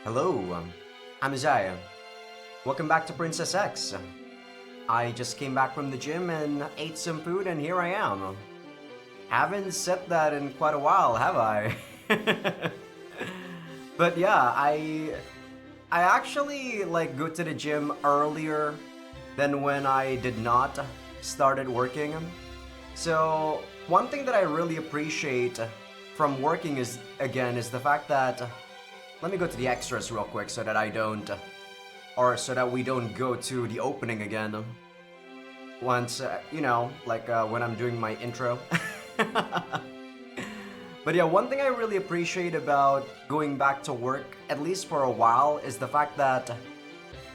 Hello, I'm Azai. Welcome back to Princess X. I just came back from the gym and ate some food, and here I am. Haven't said that in quite a while, have I? But yeah, I actually like go to the gym earlier than when I did not started working. So one thing that I really appreciate from working is the fact that let me go to the extras real quick so that I don't or so that we don't go to the opening again once when I'm doing my intro. But yeah, one thing I really appreciate about going back to work, at least for a while, is the fact that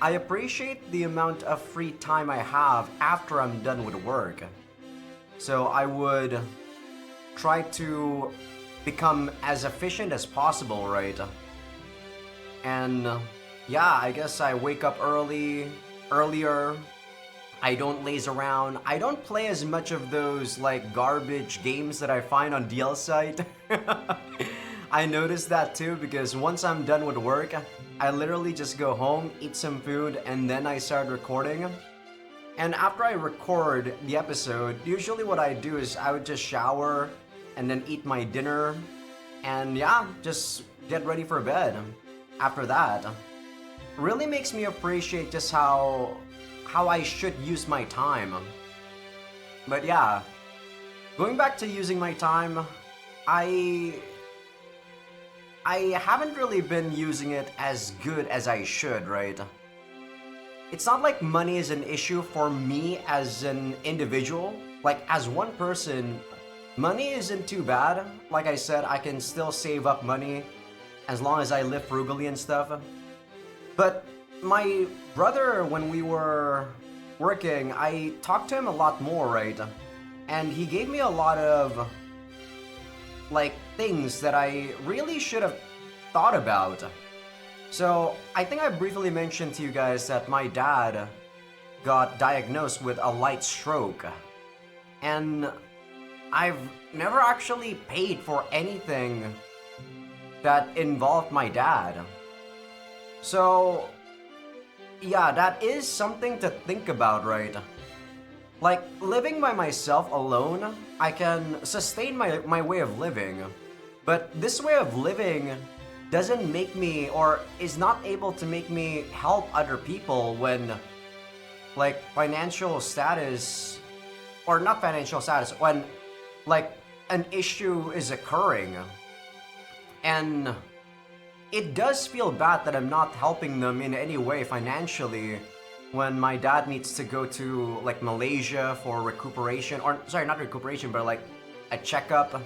I appreciate the amount of free time I have after I'm done with work. So I would try to become as efficient as possible, right? And yeah, I guess I wake up earlier. I don't laze around. I don't play as much of those like garbage games that I find on DL site. I noticed that too because once I'm done with work, I literally just go home, eat some food, and then I start recording. And after I record the episode, usually what I do is I would just shower and then eat my dinner and yeah, just get ready for bed after that. Really makes me appreciate just how I should use my time. But yeah, going back to using my time, I haven't really been using it as good as I should, right? It's not like money is an issue for me as an individual. Like as one person, money isn't too bad. Like I said, I can still save up money as long as I live frugally and stuff. But my brother, when we were working, I talked to him a lot more, right? And he gave me a lot of like things that I really should have thought about. So I think I briefly mentioned to you guys that my dad got diagnosed with a light stroke. And I've never actually paid for anything that involved my dad. So yeah, that is something to think about, right? Like, living by myself alone, I can sustain my way of living. But this way of living doesn't make me, or is not able to make me help other people when, like, financial status, or not financial status, when, like, an issue is occurring. And it does feel bad that I'm not helping them in any way financially when my dad needs to go to like Malaysia for recuperation, or sorry, not recuperation, but like a checkup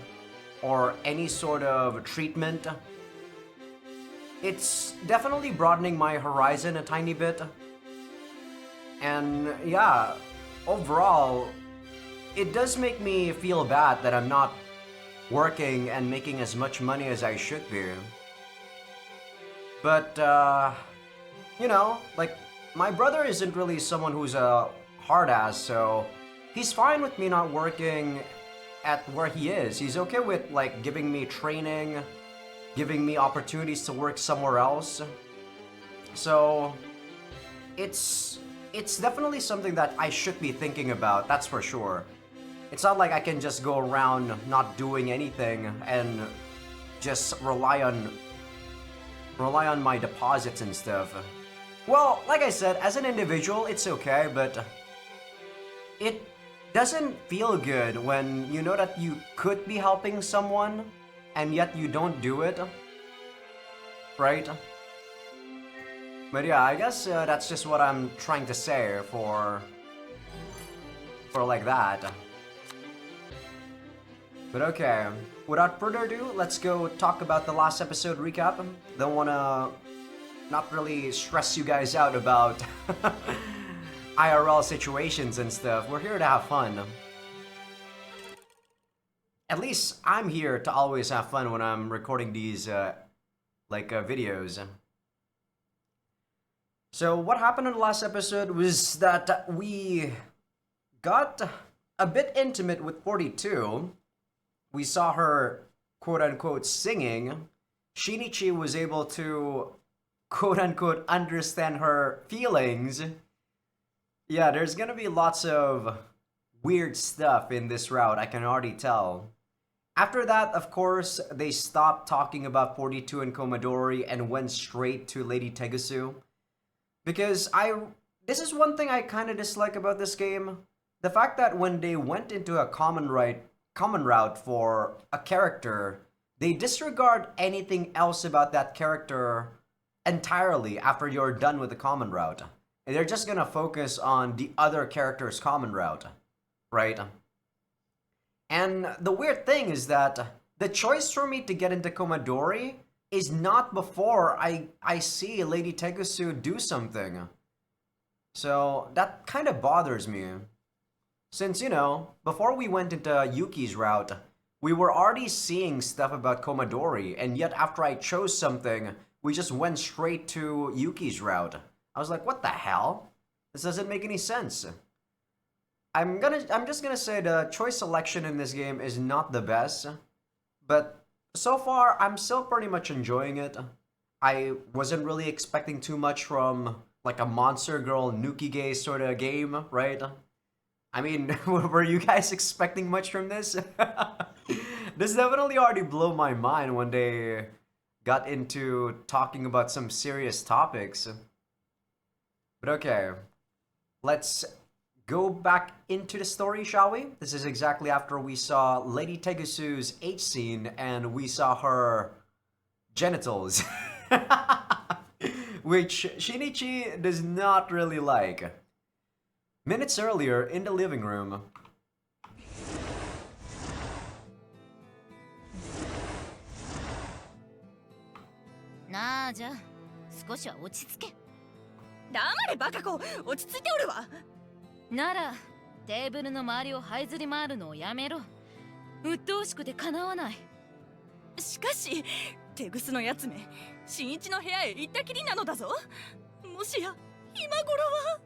or any sort of treatment. It's definitely broadening my horizon a tiny bit. And yeah, overall, it does make me feel bad that I'm not working and making as much money as I should be. But, like, my brother isn't really someone who's a hard ass, so he's fine with me not working at where he is. He's okay with, like, giving me training, giving me opportunities to work somewhere else. So, it's definitely something that I should be thinking about, that's for sure. It's not like I can just go around not doing anything and just rely on my deposits and stuff. Well, like I said, as an individual, it's okay, but it doesn't feel good when you know that you could be helping someone and yet you don't do it, right? But yeah, I guess that's just what I'm trying to say for like that. But okay, without further ado, let's go talk about the last episode recap. Don't wanna not really stress you guys out about IRL situations and stuff. We're here to have fun. At least I'm here to always have fun when I'm recording these videos. So what happened in the last episode was that we got a bit intimate with 42. We saw her quote-unquote singing. Shinichi was able to quote unquote understand her feelings, yeah, there's gonna be lots of weird stuff in this route, I can already tell. After that, of course, they stopped talking about 42 and Komodori and went straight to Lady Tegusu. Because this is one thing I kind of dislike about this game. The fact that when they went into a common route for a character, they disregard anything else about that character entirely after you're done with the common route. And they're just gonna focus on the other character's common route, right? And the weird thing is that the choice for me to get into Komodori is not before I see Lady Tegusu do something. So that kind of bothers me. Since, you know, before we went into Yuki's route, we were already seeing stuff about Komodori, and yet after I chose something, we just went straight to Yuki's route. I was like, what the hell? This doesn't make any sense. I'm just gonna say the choice selection in this game is not the best, but so far I'm still pretty much enjoying it. I wasn't really expecting too much from like a Monster Girl nukige sort of game, right? I mean, were you guys expecting much from this? This definitely already blew my mind when they got into talking about some serious topics. But okay, let's go back into the story, shall we? This is exactly after we saw Lady Tegusu's H scene and we saw her genitals. Which Shinichi does not really like. Minutes earlier, in the living room. なあ、じゃあ少しは落ち着け。黙れバカ子、落ち着いておるわ。ならテーブルの周りを這いずり回るのをやめろ。鬱陶しくてかなわない。しかしテグスのやつめ、新一の部屋へ行ったきりなのだぞ。もしや今頃は。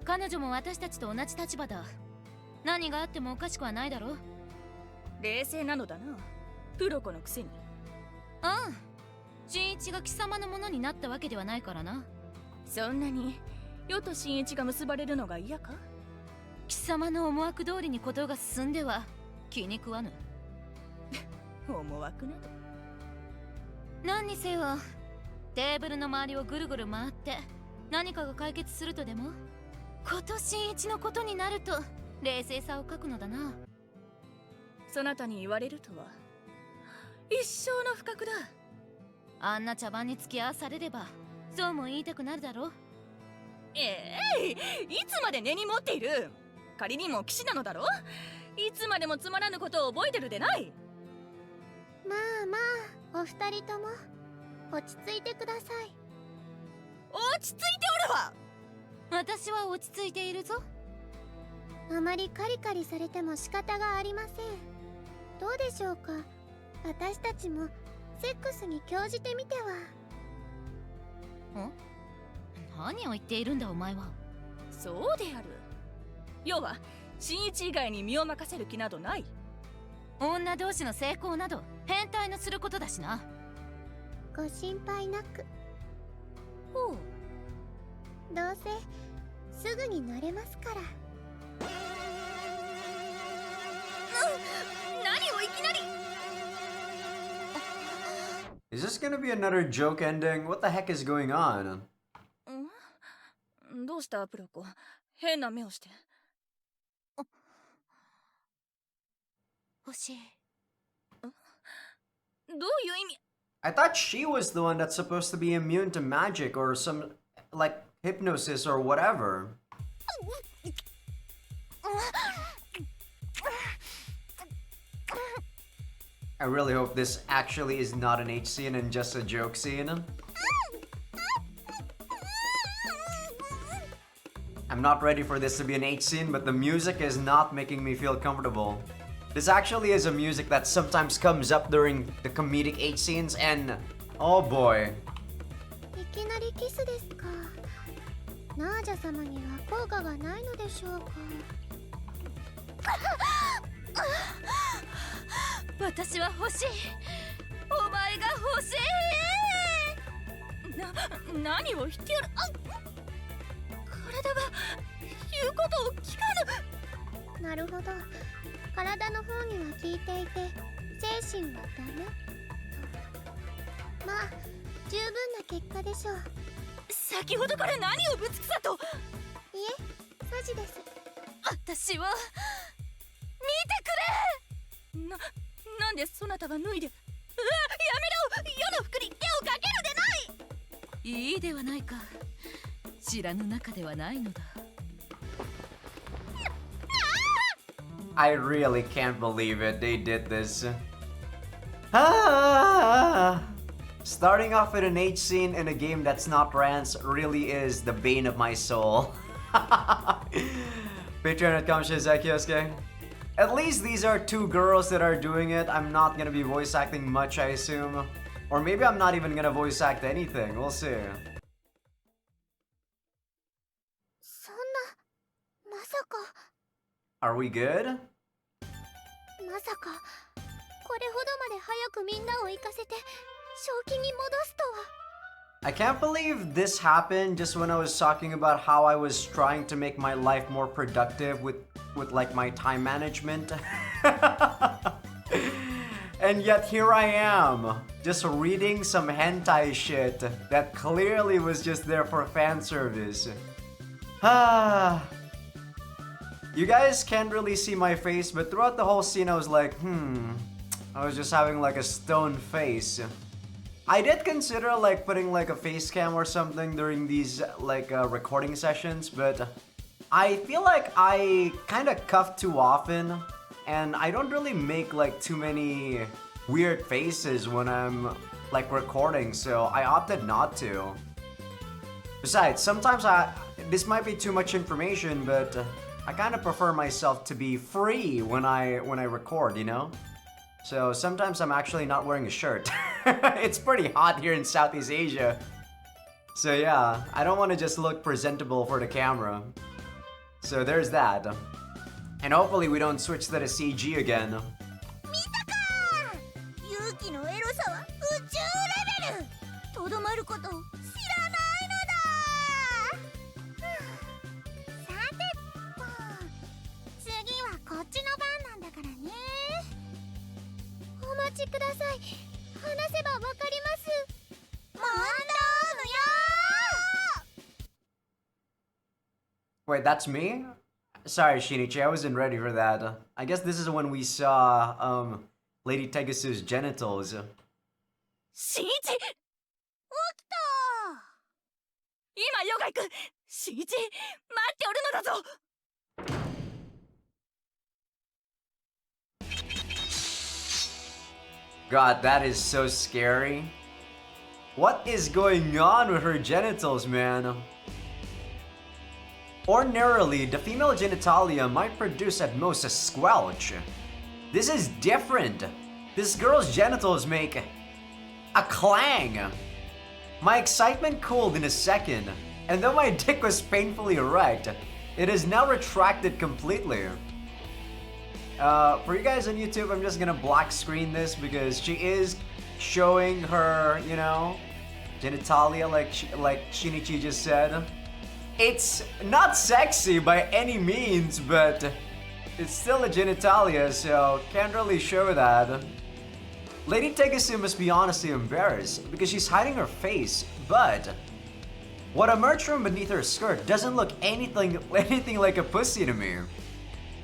彼女も私たちと同じ立場だ。何があってもおかしくはないだろう。冷静なのだな、プロ子のくせに。うん、新一が貴様のものになったわけではないからな。そんなに世と新一が結ばれるのが嫌か。貴様の思惑通りにことが進んでは気に食わぬ。思惑など。何にせよ、テーブルの周りをぐるぐる回って何かが解決するとでも。こと新一のことになると冷静さを欠くのだな。そなたに言われるとは一生の不覚だ。あんな茶番に付き合わされればそうも言いたくなるだろう。いつまで根に持っている。仮にも騎士なのだろ。いつまでもつまらぬことを覚えてるでない。まあまあ、お二人とも落ち着いてください。落ち着いておるわ。私は落ち着いているぞ。あまりカリカリされても仕方がありません。どうでしょうか、私たちもセックスに興じてみては。ん？何を言っているんだお前は。そうである。要は新一以外に身を任せる気などない。女同士の成功など変態のすることだしな。ご心配なく。ほう。どうせすぐに乗れますから。何をいきなり。 Is this gonna be another joke ending? What the heck is going on? どうしたプロコ、変な目をして。欲しい。どういう意味。 I thought she was the one that's supposed to be immune to magic or some, like, hypnosis or whatever. I really hope this actually is not an H scene and just a joke scene. I'm not ready for this to be an H scene, but the music is not making me feel comfortable. This actually is a music that sometimes comes up during the comedic H scenes and oh boy. いきなりキスですか。ナージャ様には効果がないのでしょうか。私は欲しい。お前が欲しい。何を言ってやる。体が言うことを聞かぬ。なるほど、体の方には聞いていて精神はダメ。まあ十分な結果でしょう。先ほどから何をぶつくさと。いえ、サジです。私は見てくれ。なんでそなたが脱いで。やめろ、世の服に手をかけるでない。いいではないか、知らぬ中ではないのだ。I really can't believe it, they did this. Ah! Starting off with an H scene in a game that's not Rance really is the bane of my soul. Patreon.com Azaikyousuke. At least these are two girls that are doing it. I'm not gonna be voice acting much, I assume. Or maybe I'm not even gonna voice act anything. We'll see. そんな、まさか。 Are we good? まさかこれほどまで早くみんなを行かせて正気に戻すとは。 I can't believe this happened just when I was talking about how I was trying to make my life more productive with like my time management. And yet here I am, just reading some hentai shit that clearly was just there for fan service. You guys can't really see my face, but throughout the whole scene I was like, I was just having like a stone face. I did consider like putting like a face cam or something during these like recording sessions, but I feel like I kind of cuff too often, and I don't really make like too many weird faces when I'm like recording, so I opted not to. Besides, sometimes this might be too much information, but I kind of prefer myself to be free when I record, you know? So sometimes I'm actually not wearing a shirt. It's pretty hot here in Southeast Asia. So yeah, I don't want to just look presentable for the camera. So there's that. And hopefully we don't switch to the CG again. 見たか勇気のエロさは宇宙レベル。とどまることを知らないのだ。さてと、次はこっちの番なんだからね。お待ちください。話せばわかります。問答無用。 Wait, that's me? Sorry, Shinichi, I wasn't ready for that. I guess this is when we saw, Lady Tegasu's genitals. 新一。起きた。今ヨガ行く。新一、待っておるのだぞ。 God, that is so scary. What is going on with her genitals, man? Ordinarily, the female genitalia might produce at most a squelch. This is different. This girl's genitals make a clang. My excitement cooled in a second, and though my dick was painfully erect, it is now retracted completely. For you guys on YouTube, I'm just gonna black screen this because she is showing her, you know, genitalia like Shinichi just said. It's not sexy by any means, but it's still a genitalia, so can't really show that. Lady Tegasu must be honestly embarrassed because she's hiding her face, but what emerged from beneath her skirt doesn't look anything like a pussy to me.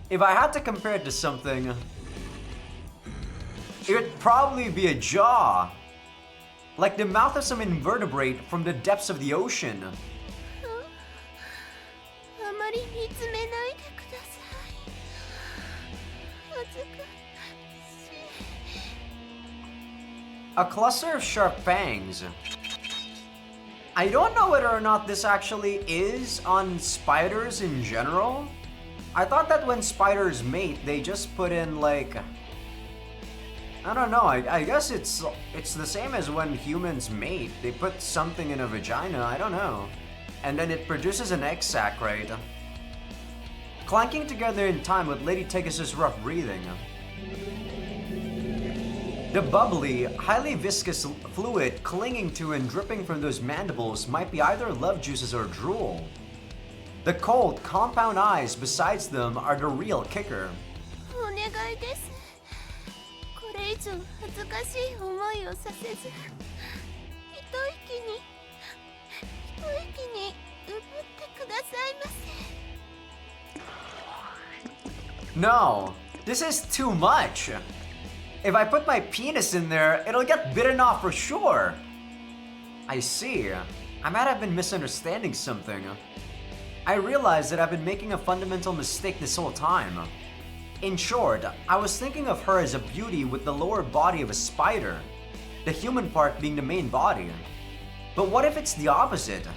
If I had to compare it to something, it would probably be a jaw. Like the mouth of some invertebrate from the depths of the ocean. あまり見つめないでください。恥ずかしい。 A cluster of sharp fangs. I don't know whether or not this actually is on spiders in general. I thought that when spiders mate, they just put in like... I don't know, I guess it's the same as when humans mate. They put something in a vagina, I don't know. And then it produces an egg sac, right? Clanking together in time with Lady Tegasu's rough breathing. The bubbly, highly viscous fluid clinging to and dripping from those mandibles might be either love juices or drool. The cold, compound eyes besides them are the real kicker. お願いです。これ以上恥ずかしい思いをさせず、一息に奪ってくださいませ。 No, this is too much. If I put my penis in there, it'll get bitten off for sure. I see. I might have been misunderstanding something. I realized that I've been making a fundamental mistake this whole time. In short, I was thinking of her as a beauty with the lower body of a spider, the human part being the main body. But what if it's the opposite?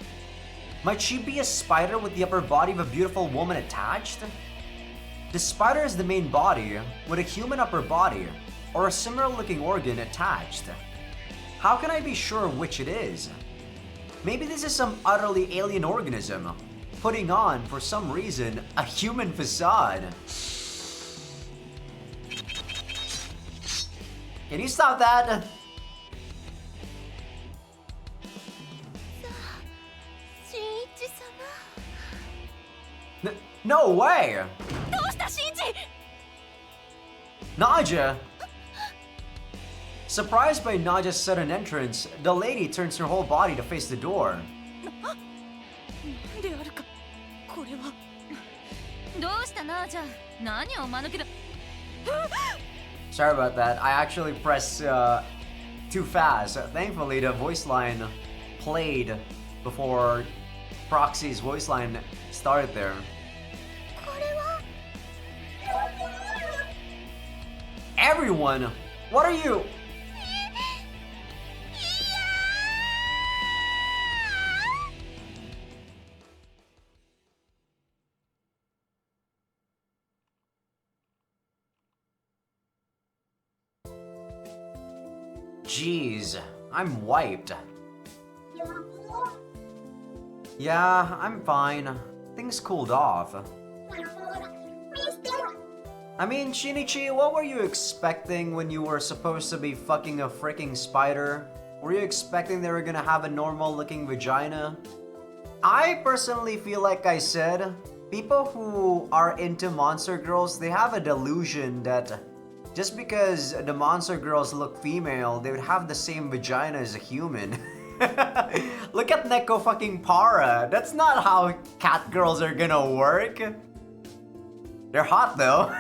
Might she be a spider with the upper body of a beautiful woman attached? The spider is the main body, with a human upper body, or a similar looking organ attached. How can I be sure which it is? Maybe this is some utterly alien organism, putting on, for some reason, a human facade. Can you stop that? No way! どうしたシンジ Naja! Surprised by Naja's sudden entrance, the lady turns her whole body to face the door. なんであるかこれはどうしたなじゃ何を間抜けだ Sorry about that. I actually pressed too fast. Thankfully, the voice line played before Proxy's voice line started there. Everyone! What are you? Jeez, I'm wiped. Yeah, I'm fine. Things cooled off. I mean, Shinichi, what were you expecting when you were supposed to be fucking a freaking spider? Were you expecting they were gonna have a normal looking vagina? I personally feel like I said, people who are into monster girls, they have a delusion that just because the monster girls look female, they would have the same vagina as a human. Look at Neko fucking Para. That's not how cat girls are gonna work. They're hot though.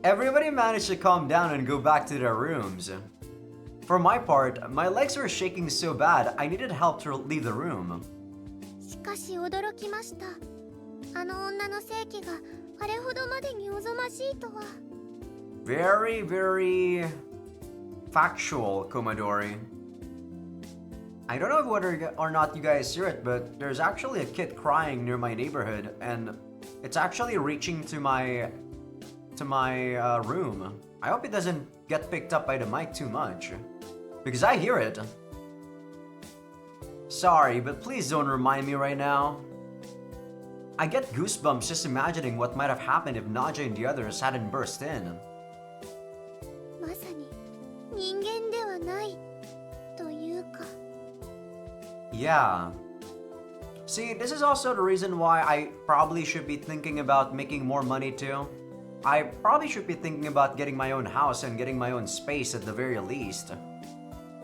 Everybody managed to calm down and go back to their rooms. For my part, my legs were shaking so bad I needed help to leave the room. しかし驚きました。あの女の性器があれほどまでにおぞましいとは。Very, very factual, Komadori. I don't know whether or not you guys hear it, but there's actually a kid crying near my neighborhood, and it's actually reaching to my room. I hope it doesn't get picked up by the mic too much, because I hear it. Sorry, but please don't remind me right now. I get goosebumps just imagining what might have happened if Naja and the others hadn't burst in. まさに人間ではないというか。Yeah. See, this is also the reason why I probably should be thinking about making more money too. I probably should be thinking about getting my own house and getting my own space at the very least.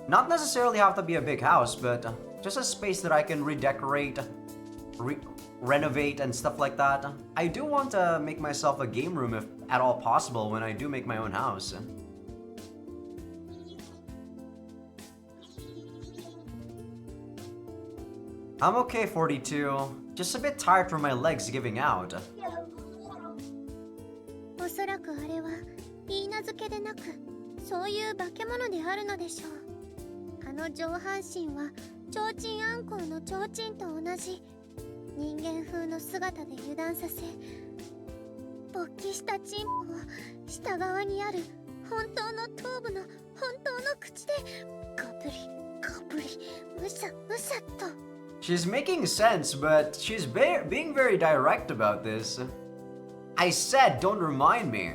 Not necessarily have to be a big house, but just a space that I can redecorate, renovate and stuff like that. I do want to make myself a game room if at all possible when I do make my own house. I'm okay, 42. Just a bit tired from my legs giving out. おそらくあれは言い名付けでなく、そういう化け物であるのでしょう。あの上半身は提灯アンコウの提灯と同じ人間風の姿で油断させ、勃起したチンポを下側にある本当の頭部の本当の口でガブリガブリむしゃむしゃと。She's making sense, but she's being very direct about this. I said don't remind me.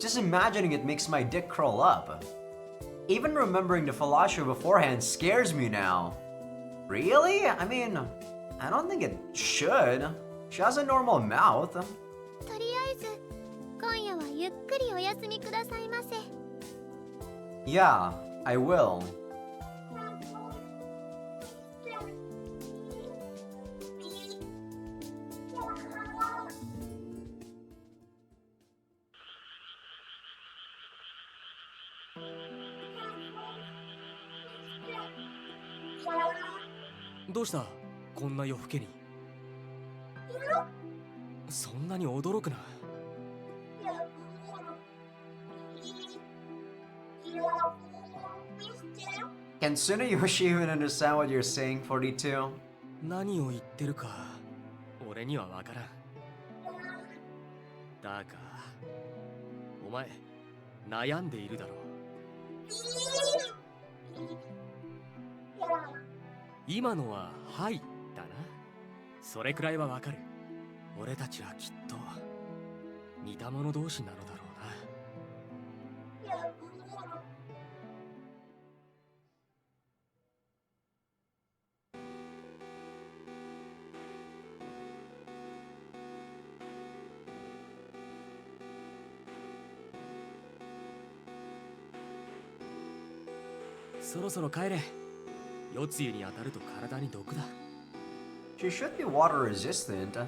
Just imagining it makes my dick curl up. Even remembering the fellatio beforehand scares me now. Really? I mean, I don't think it should. She has a normal mouth. とりあえず今夜はゆっくりお休みくださいませ。 Yeah, I will. What? どうした？こんな夜更けに。そんなに驚くな。Can Tsunayoshi even understand what you're saying, 42? 何を言ってるか、俺にはわからん。だが、お前、悩んでいるだろう。今のは「はい」だな。それくらいはわかる。俺たちはきっと似た者同士なのだろうな。そろそろ帰れ。夜露に当たると体に毒だ。She should be water resistant.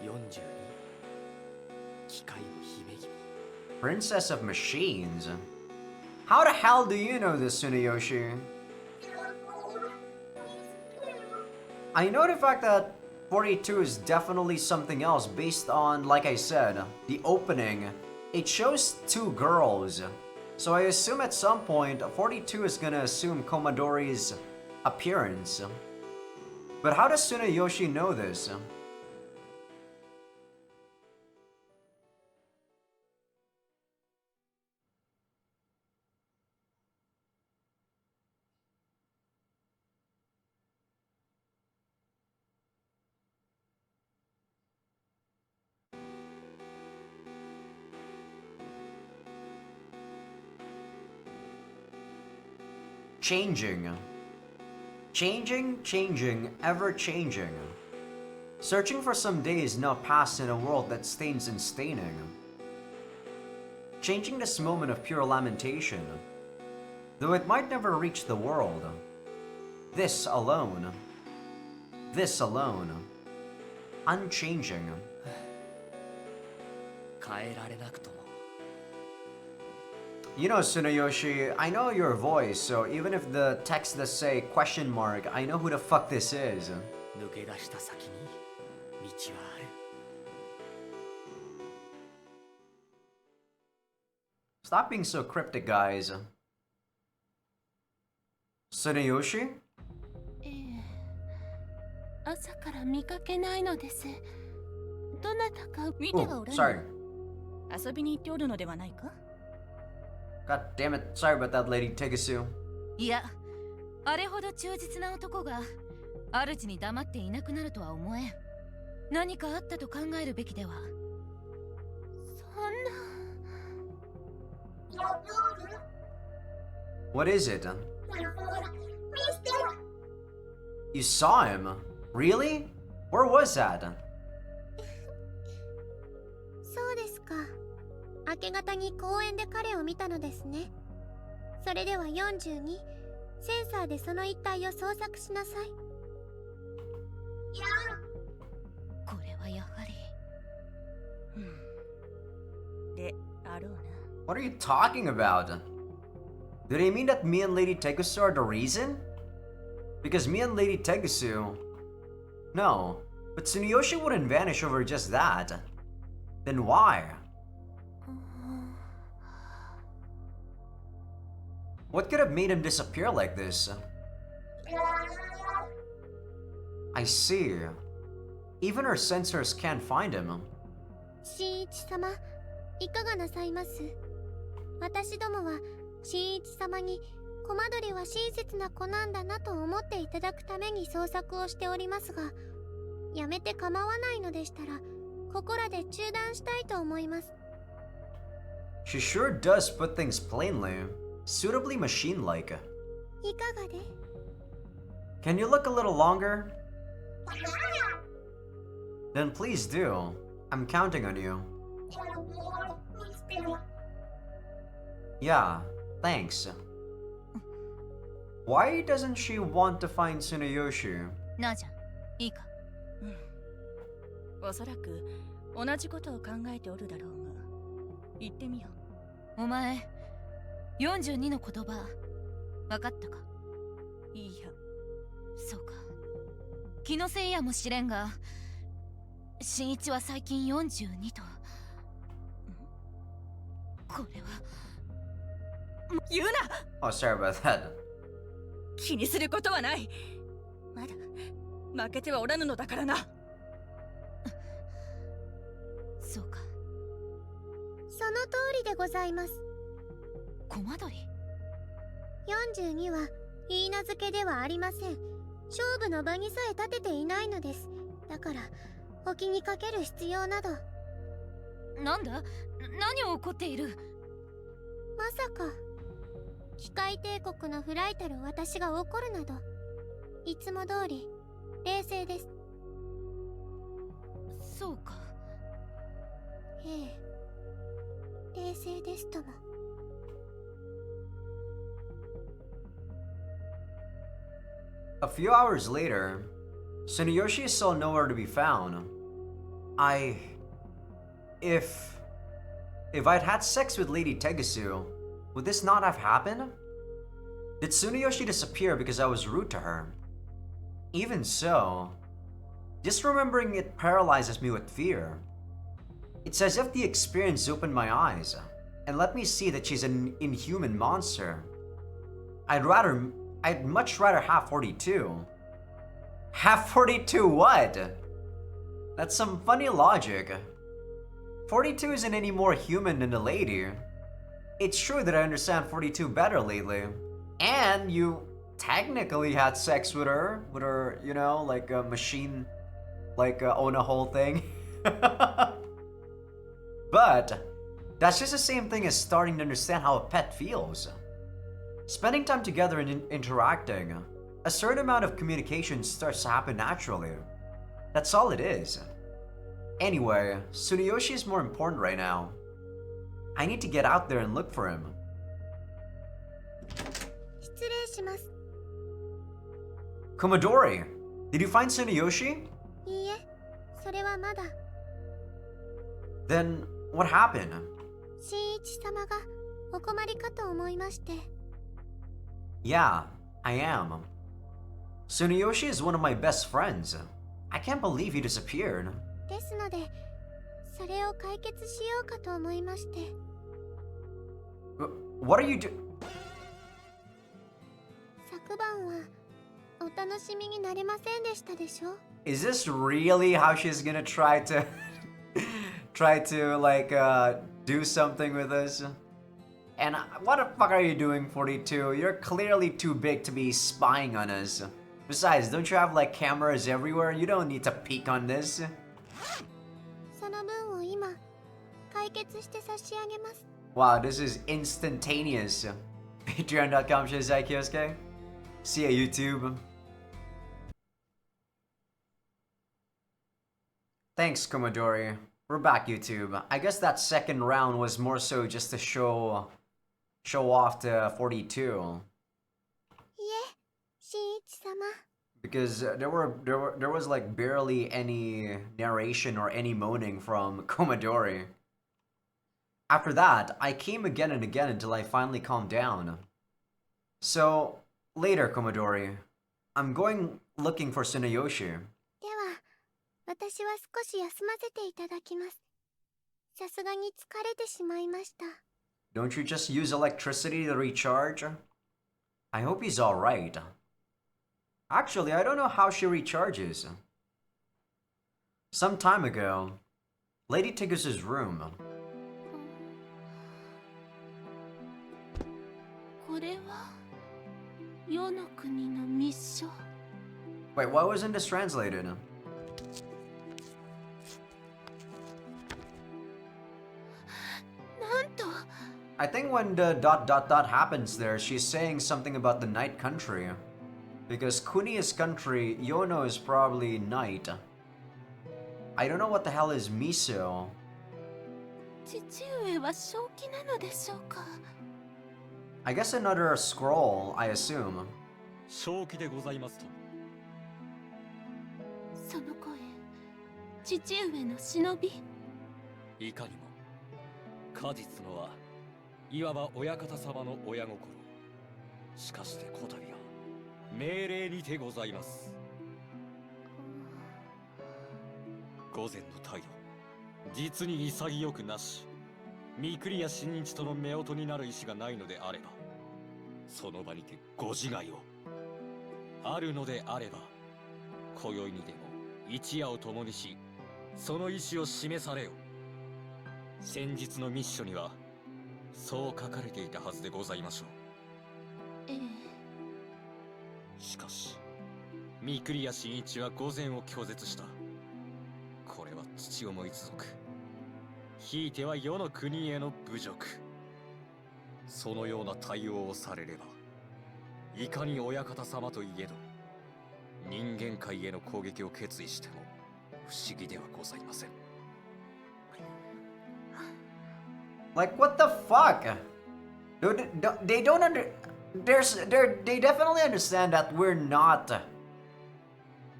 42機械の姫君。 Princess of Machines. How the hell do you know this, Tsunayoshi? I know the fact that 42 is definitely something else based on, like I said, the opening. It shows two girls. So I assume at some point 42 is gonna assume Komadori's appearance. But how does Tsunayoshi know this? Changing. Changing, changing, ever changing. Searching for some days now past in a world that stains and staining. Changing this moment of pure lamentation. Though it might never reach the world. This alone. This alone. Unchanging. 変えられなくとも。You know, Tsunayoshi, I know your voice, so even if the text does say question mark, I know who the fuck this is. 抜け出した先に道はある。Stop being so cryptic, guys. Tsunayoshi? 朝から見かけないのです。どなたか見ては Oh, おら sorry. ぬ。遊びに行っておるのではないか？ God damn it. Sorry about that, Lady Tegasu. いや、あれほど忠実な男が主に黙っていなくなるとは思えん。何かあったと考えるべきでは。そんな。What is it? You saw him? Really? Where was that? そうですか。明け方に公園で彼を見たのですね。それでは42、センサーでその一帯を捜索しなさい。これはやはり。であろうな。What are you talking about? Do they mean that me and Lady Tegasu are the reason? Because me and Lady Tegasu... No, but Tsunayoshi wouldn't vanish over just that. Then why? What could have made him disappear like this? I see. Even her sensors can't find him. 新一様、いかがなさいます？私どもは新一様にコマドリは親切な子なんだなと思っていただくために捜索をしておりますが、やめて構わないのでしたらここらで中断したいと思います。She sure does put things plainly, suitably machine-like. いかがで Can you look a little longer? Then please do. I'm counting on you. Yeah, thanks. Why doesn't she want to find Tsuneyoshi? なあじゃんいいかおそらく同じことを考えておるだろうが言ってみよお前42の言葉分かったかういいやそうか気のせいやもしれんが新一は最近42とこれは言うな Oh, sorry about that. 気にすることはないまだ負けてはおらぬのだからなそうかその通りでございます。コマドリ42は言い名付けではありません。勝負の場にさえ立てていないのです。だからお気にかける必要など。なんだ何を怒っているまさか機械帝国のフライたる私が怒るなど、いつも通り冷静です。そうかええ、冷静ですとも。A few hours later, Tsuneyoshi is still nowhere to be found. If I'd had sex with Lady Tegasu, would this not have happened? Did Tsuneyoshi disappear because I was rude to her? Even so, just remembering it paralyzes me with fear. It's as if the experience opened my eyes and let me see that she's an inhuman monster. I'd much rather have 42. Have 42 what? That's some funny logic. 42 isn't any more human than the lady. It's true that I understand 42 better lately. And you technically had sex with her, you know, like a machine, like own a whole thing. But that's just the same thing as starting to understand how a pet feels. Spending time together and interacting, a certain amount of communication starts to happen naturally. That's all it is. Anyway, Tsuneyoshi is more important right now. I need to get out there and look for him. 失礼します。 Komodori, did you find Tsuneyoshi? いいえ、それはまだ。 Then, what happened? 新一様がお困りかと思いまして。 Yeah, I am. Tsuneyoshi is one of my best friends. I can't believe he disappeared. ですので、それを解決しようかと思いまして。 What are you doing? 昨晩はお楽しみになれませんでしたでしょ Is this really how she's gonna try to like do something with us? And what the fuck are you doing, 42? You're clearly too big to be spying on us. Besides, don't you have like cameras everywhere? You don't need to peek on this. その分を今解決して差し上げます。 Wow, this is instantaneous. Patreon.com/Azaikyousuke. See ya, YouTube. Thanks, Komodori. We're back, YouTube. I guess that second round was more so just to show off to 42. いえ、新一様。 Because there was like barely any narration or any moaning from Komodori. After that, I came again and again until I finally calmed down. So, later, Komodori, I'm going looking for Tsuneyoshi. では、私は少し休ませていただきます。さすがに疲れてしまいました。 Don't you just use electricity to recharge? I hope he's alright. Actually, I don't know how she recharges. Some time ago, Lady Tigus's room. これは世の国の密書 Wait, why wasn't this translated? なんと I think when the dot dot dot happens there, she's saying something about the night country. Because Kuni is country, Yono is probably night. I don't know what the hell is Miso. 父上は正気なのでしょうか。 I guess another scroll, I assume. 正気でございますと。その声、父上の忍び。いかにも果実のはいわば親方様の親心。しかしてこたびは命令にてございます。午前の態度、実に潔くなし。御栗や新日との夫婦になる意志がないのであれば、その場にてご自害を。あるのであれば、今宵にでも一夜を共にし、その意志を示されよ。先日の密書にはそう書かれていたはずでございましょう。ええ。しかし御栗や新一は御前を拒絶した。これは父思い一族、ひいては世の国への侮辱。そのような対応をされれば、いかに親方様といえど人間界への攻撃を決意しても不思議ではございません。Like, what the fuck? They don't they definitely understand that we're not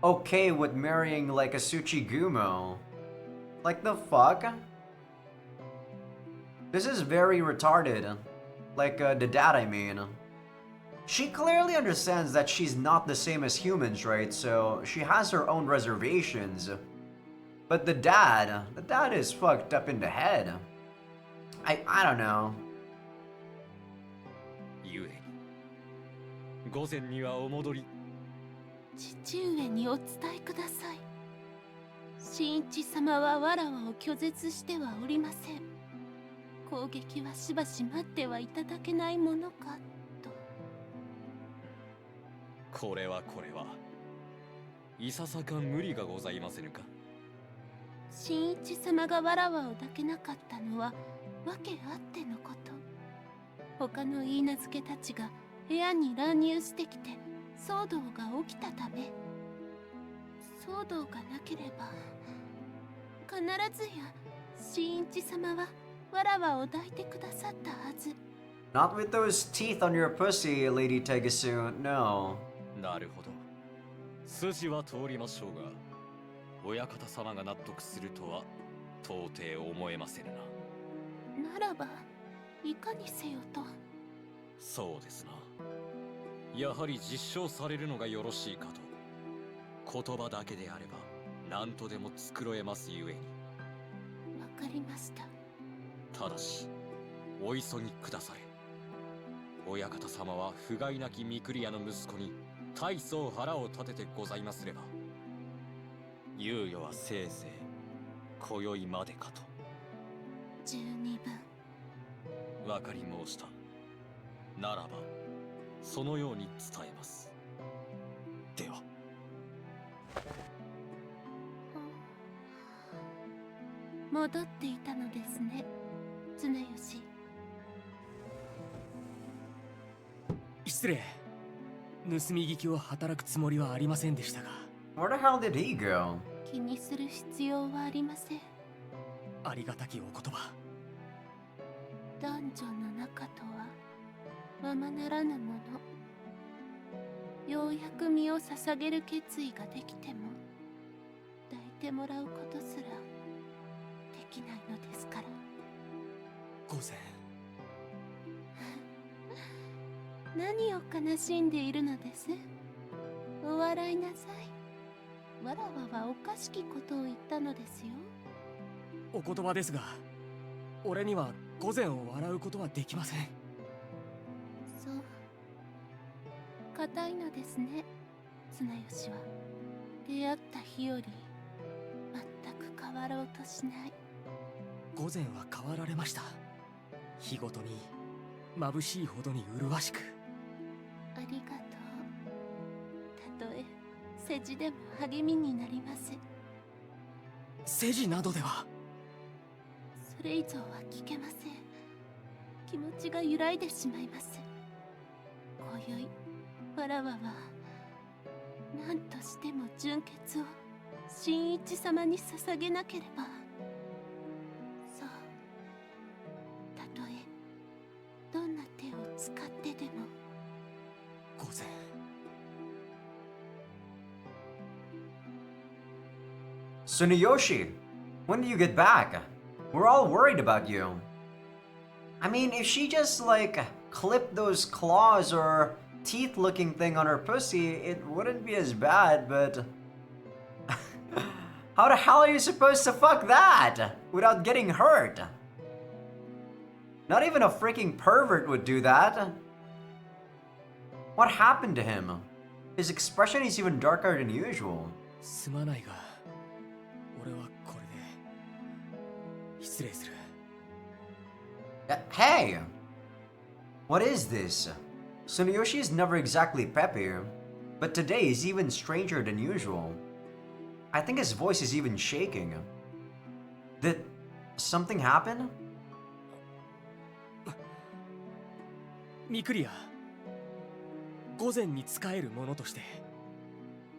okay with marrying like a Tsuchigumo. Like, the fuck? This is very retarded. Like, the dad, I mean. She clearly understands that she's not the same as humans, right? So she has her own reservations. But the dad is fucked up in the head. I don't know. ゆえに午前にはお戻り。父上にお伝えください。新一様はわらわを拒絶してはおりません。攻撃はしばし待ってはいただけないものかと。これはいささか無理がございませぬか。新一様がわらわを抱けなかったのは訳あってのこと。他の許嫁たちが部屋に乱入してきて騒動が起きたため。騒動がなければ必ずや新一様はわらわを抱いてくださったはず。 Not with those teeth on your pussy, Lady Tegasu, no. なるほど、筋は通りましょうが、親方様が納得するとは到底思えませぬな。ならばいかにせよと。そうですな。やはり実証されるのがよろしいかと。言葉だけであれば何とでも繕えますゆえに。わかりました。ただしお急ぎくだされ。親方様は不甲斐なき御栗屋の息子に大層腹を立ててございますれば、猶予はせいぜい今宵までかと。十二分。わかり申した。ならばそのように伝えます。では。戻っていたのですね、常吉。失礼。盗み聞きを働くつもりはありませんでしたが。 Where the hell did he go? 気にする必要はありません。ありがたきお言葉。男女の仲とはままならぬもの。ようやく身を捧げる決意ができても抱いてもらうことすらできないのですから。御前。何を悲しんでいるのです。お笑いなさい。わらわはおかしきことを言ったのですよ。お言葉ですが、俺には御前を笑うことはできません。そう。固いのですね、綱吉は。出会った日より全く変わろうとしない。御前は変わられました。日ごとに眩しいほどに麗しく。ありがとう。たとえ世辞でも励みになります。世辞などでは。それ以上は聞けません。気持ちが揺らいでしまいます。今宵わらわは何としても純潔を新一様に捧げなければ。そう、たとえどんな手を使ってでも。午前。Tsuneyoshi, when do you get back? We're all worried about you. I mean, if she just like clipped those claws or teeth looking thing on her pussy, it wouldn't be as bad, but how the hell are you supposed to fuck that without getting hurt? Not even a freaking pervert would do that. What happened to him? His expression is even darker than usual. すまないが、俺はこれで失礼する。Hey! What is this? Tsuneyoshi is never exactly peppy, but today is even stranger than usual. I think his voice is even shaking. Did something happen? ミクリア、午前に仕える者として、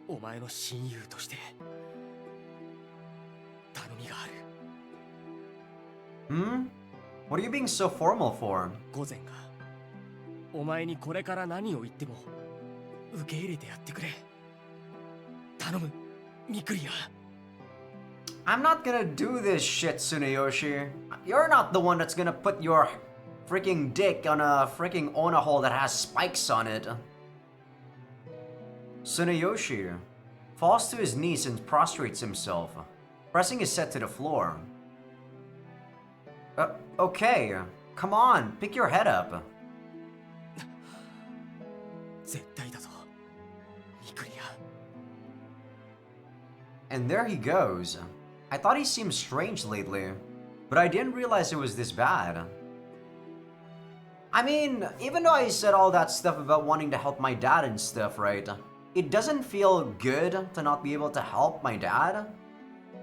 お前の親友として頼みがある。Hmm? What are you being so formal for? 午前がお前にこれから何を言っても受け入れてやってくれ。頼む、ミクリア。I'm not gonna do this shit, Tsuneyoshi. You're not the one that's gonna put your freaking dick on a freaking Ona hole that has spikes on it. Tsuneyoshi falls to his knees and prostrates himself, pressing his head to the floor. Okay, come on, pick your head up. 絶対だぞ、ミクリア。 And there he goes. I thought he seemed strange lately, but I didn't realize it was this bad. I mean, even though I said all that stuff about wanting to help my dad and stuff, right? It doesn't feel good to not be able to help my dad.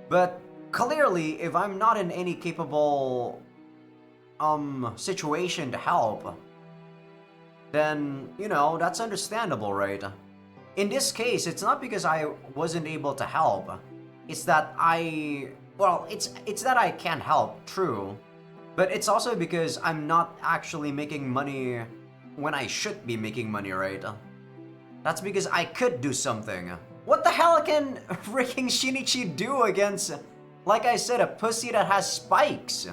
But clearly, if I'm not in any capable situation to help, then, you know, that's understandable, right? In this case, it's not because I wasn't able to help. It's that it's that I can't help, true. But it's also because I'm not actually making money when I should be making money, right? That's because I could do something. What the hell can freaking Shinichi do against, like I said, a pussy that has spikes?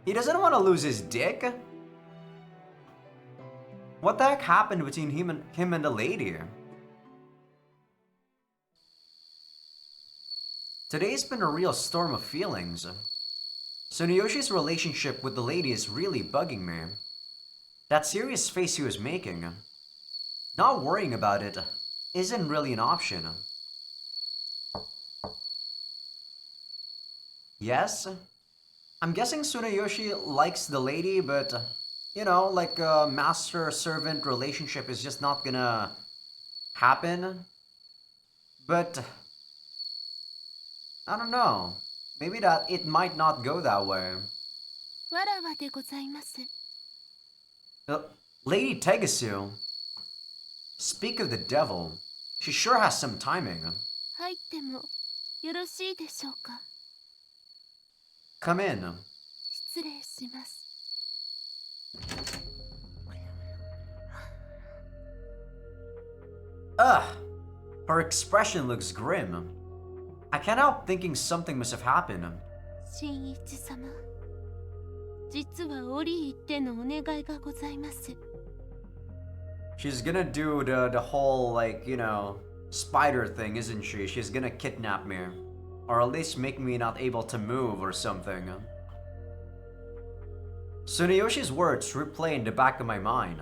He doesn't want to lose his dick. What the heck happened between him and the lady? Today's been a real storm of feelings. Tsuneyoshi's relationship with the lady is really bugging me. That serious face he was making, not worrying about it, isn't really an option. Yes? I'm guessing Tsuneyoshi likes the lady, but, you know, like a master-servant relationship is just not gonna happen. But I don't know. Maybe that it might not go that way. わらわでございます。 Lady Tegasu. Speak of the devil. She sure has some timing. 入ってもよろしいでしょうか。 Come in. 失礼します。 Ugh. Her expression looks grim. I can't help thinking something must have happened. 新一様、実は折一手のお願いがございます。 She's gonna do the whole, like, you know, spider thing, isn't she? She's gonna kidnap me. Or at least make me not able to move or something. Tsuneyoshi's words replay in the back of my mind.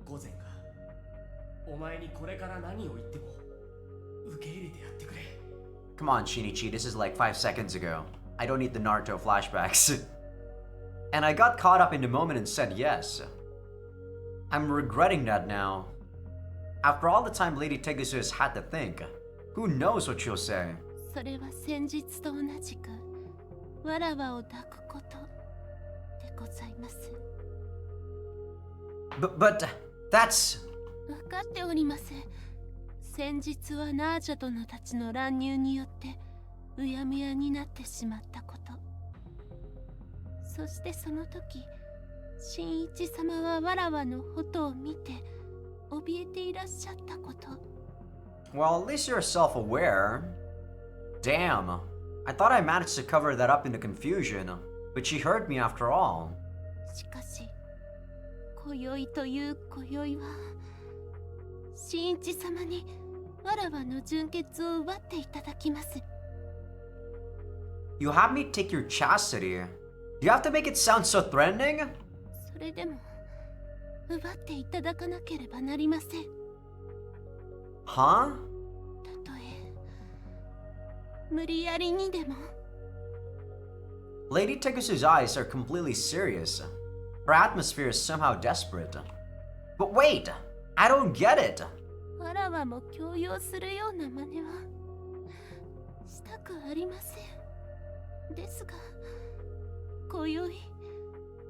午前がお前にこれから何を言っても受け入れてやってくれ。 Come on, Shinichi, this is like 5 seconds ago. I don't need the Naruto flashbacks. And I got caught up in the moment and said yes. I'm regretting that now. After all the time Lady Tegasu has had to think, who knows what she'll say? それは先日と同じくわらわを抱くことってございます。But that's... 分かっております。先日はナージャ殿たちの乱入によってうやむやになってしまったこと。そしてその時、新一様はわらわのことを見て怯えていらっしゃったこと。Well, at least you're self-aware. Damn. I thought I managed to cover that up in the confusion, but she heard me after all. しかし、今宵という今宵は、新一様にわらわの純潔を奪っていただきます。You have me take your chastity. You have to make it sound so threatening? それでも、奪っていただかなければなりません。Huh? たとえ、無理やりにでも。Lady Tegusu's eyes are completely serious. Her atmosphere is somehow desperate. But wait! I don't get it! わらわも強要するような真似はしたくありません。ですが、今宵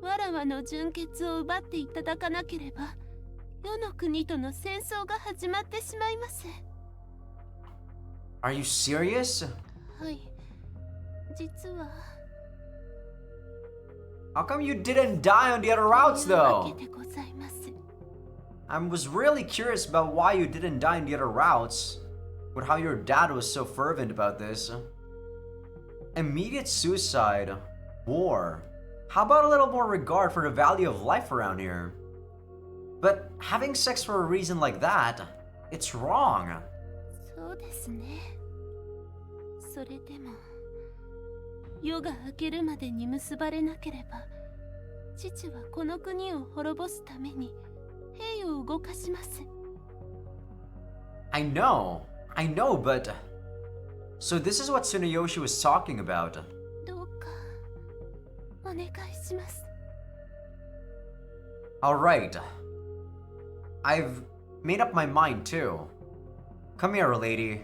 わらわの純潔を奪っていただかなければ、世の国との戦争が始まってしまいます。Are you serious? はい、実は。How come you didn't die on the other routes, というわ though? けでございます。I was really curious about why you didn't die in the other routes, but how your dad was so fervent about this. Immediate suicide, war. How about a little more regard for the value of life around here? But having sex for a reason like that, it's wrong. そうですね。それでも、夜が明けるまでに結ばれなければ、父はこの国を滅ぼすために兵を動かします。I know, but... So this is what Tsuneyoshi was talking about. どうか、お願いします。Alright. I've made up my mind too. Come here, lady.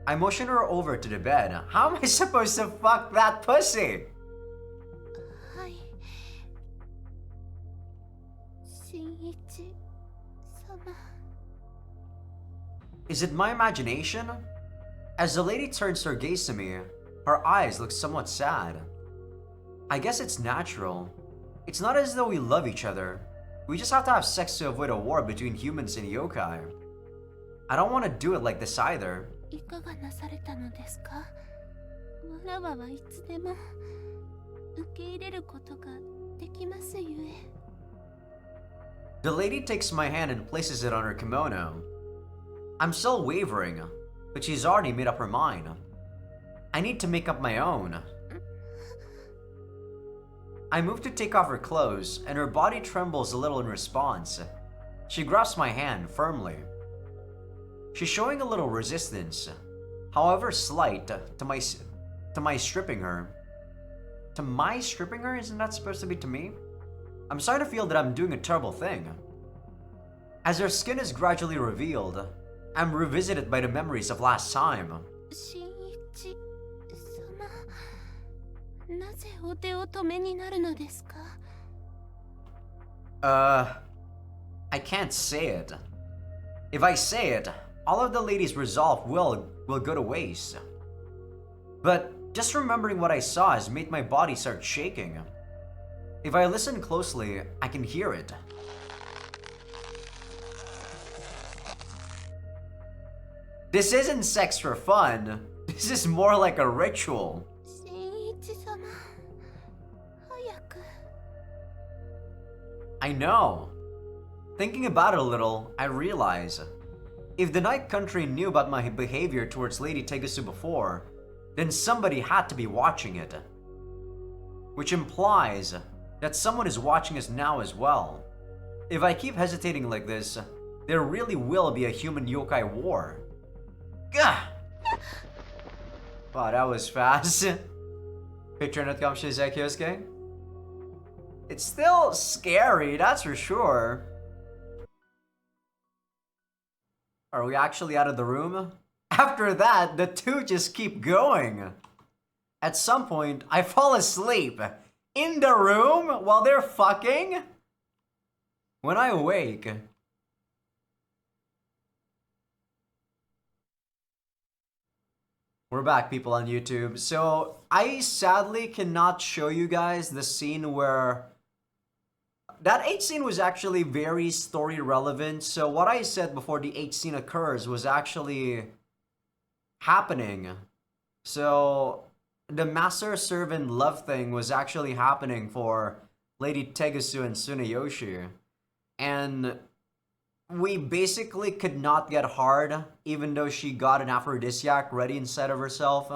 I motion her over to the bed. How am I supposed to fuck that pussy? はい。新一様。 Is it my imagination? As the lady turns her gaze to me, her eyes look somewhat sad. I guess it's natural. It's not as though we love each other. We just have to have sex to avoid a war between humans and yokai. I don't want to do it like this either. いかがなされたのですか？わらわはいつでも受け入れることができますゆえ。 The lady takes my hand and places it on her kimono. I'm still wavering, but she's already made up her mind. I need to make up my own. I move to take off her clothes, and her body trembles a little in response. She grasps my hand firmly. She's showing a little resistance, however slight, to my stripping her. To my stripping her? Isn't that supposed to be to me? I'm starting to feel that I'm doing a terrible thing. As her skin is gradually revealed, I'm revisited by the memories of last time. 新一様、なぜお手を止めになるのですか？ I can't say it. If I say it, all of the lady's resolve will go to waste. But just remembering what I saw has made my body start shaking. If I listen closely, I can hear it. This isn't sex for fun. This is more like a ritual. 新一様、早く。 I know. Thinking about it a little, I realize if the Night Country knew about my behavior towards Lady Tegusu before, then somebody had to be watching it. Which implies that someone is watching us now as well. If I keep hesitating like this, there really will be a human yokai war. Gah! Wow, that was fast. Picture not come Azaikyousuke? It's still scary, that's for sure. Are we actually out of the room? After that, the two just keep going. At some point, I fall asleep, In the room while they're fucking? When I awake. We're back, people on YouTube. So, I sadly cannot show you guys the scene where... That 8 scene was actually very story relevant. So, what I said before the 8 scene occurs was actually happening. So, the master-servant love thing was actually happening for Lady Tegusu and Tsunayoshi. And we basically could not get hard, even though she got an aphrodisiac ready inside of herself.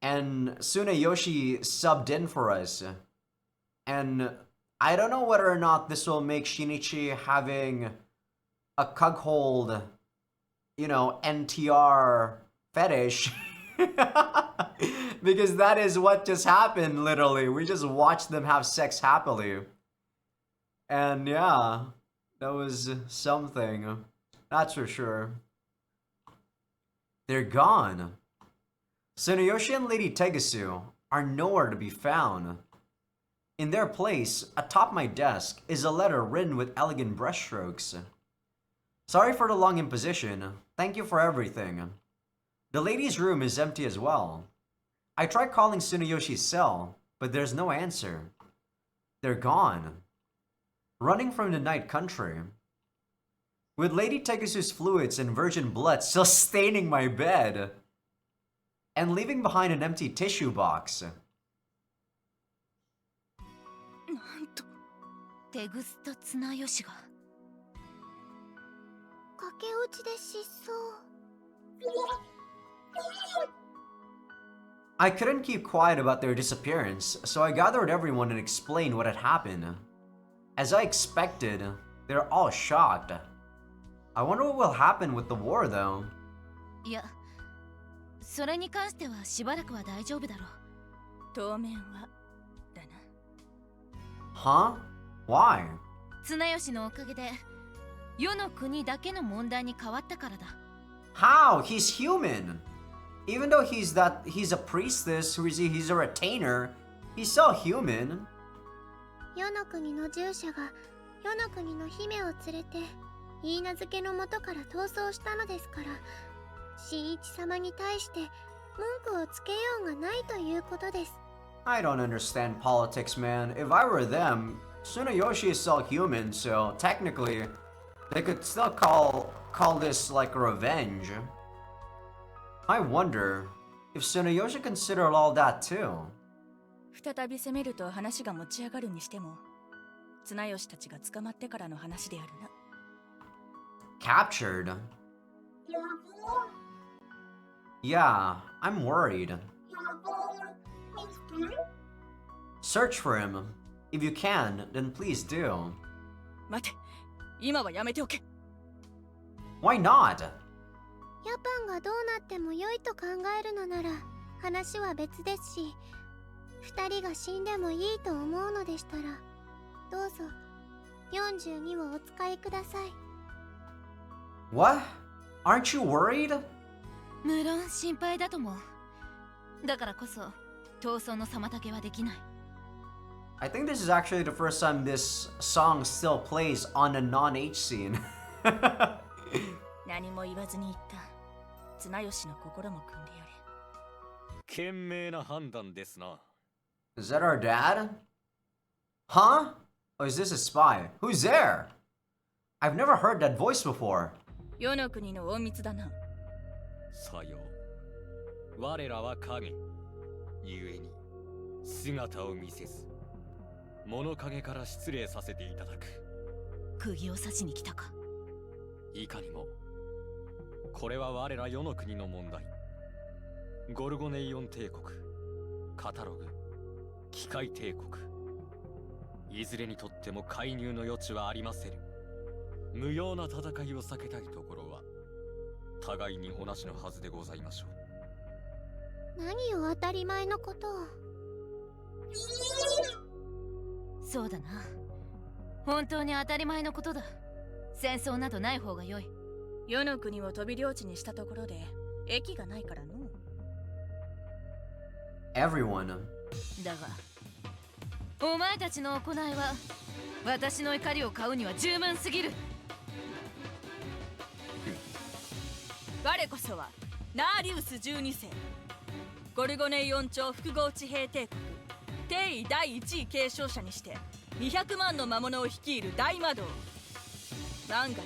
And Tsunayoshi subbed in for us. And I don't know whether or not this will make Shinichi having a cuckold, you know, NTR fetish. Because that is what just happened, literally. We just watched them have sex happily. And yeah, that was something. That's for sure. They're gone. Tsunayoshi and Lady Tegusu are nowhere to be found. In their place, atop my desk, is a letter written with elegant brushstrokes. Sorry for the long imposition. Thank you for everything. The lady's room is empty as well. I tried calling Tsunayoshi's cell, but there's no answer. They're gone. Running from the night country. With Lady Tegusu's fluids and virgin blood still staining my bed. And leaving behind an empty tissue box. なんとテグスと綱吉が。駆け落ちで失踪。I couldn't keep quiet about their disappearance, so I gathered everyone and explained what had happened. As I expected, they're all shocked. I wonder what will happen with the war, though. いや、それに関してはしばらくは大丈夫だろう。当面はだな。Huh? Why? 綱吉のおかげで世の国だけの問題に変わったからだ。How? He's human. Even though he's a priestess, he's a retainer, he's still human. 世の国の従者が世の国の姫を連れて許嫁の元から逃走したのですから、新一様に対して文句をつけようがないということです。I don't understand politics, man. If I were them, Tsunayoshi is still human, so technically, they could still call this like a revenge. I wonder if Tsunayoshi considered all that too. 再び攻めると話が持ち上がるにしても、綱吉たちが捕まってからの話であるな。Captured? Yeah, I'm worried. Search for him. If you can, then please do. 待て、今はやめておけ。Why not? ヤパンがどうなっても良いと考えるのなら話は別ですし、二人が死んでもいいと思うのでしたら、どうぞ42をお使いください。What? Aren't you worried? 無論心配だと思う。だからこそ逃走の妨げはできない。I think this is actually the first time this song still plays on a non-H scene. 何も言わずに言った。綱吉の心も汲んでやれ。賢明な判断ですな。Is that our dad? Huh? Oh, is this a spy? Who's there? I've never heard that voice before. 世の国の隠密だな。さよう。我らは影。ゆえに姿を見せず、物陰から失礼させていただく。釘を刺しに来たか。いかにも。これは我ら世の国の問題。ゴルゴネイオン帝国、カタログ、機械帝国。いずれにとっても介入の余地はありません。無用な戦いを避けたいところは互いに同じのはずでございましょう。何を当たり前のことを。そうだな。本当に当たり前のことだ。戦争などない方が良い。世の国を飛び領地にしたところで駅がないからの。Everyone. だがお前たちの行いは私の怒りを買うには十分すぎる。我こそはナーリウス12世、ゴルゴネイオン朝複合地平帝国帝位第1位継承者にして200万の魔物を率いる大魔道。万が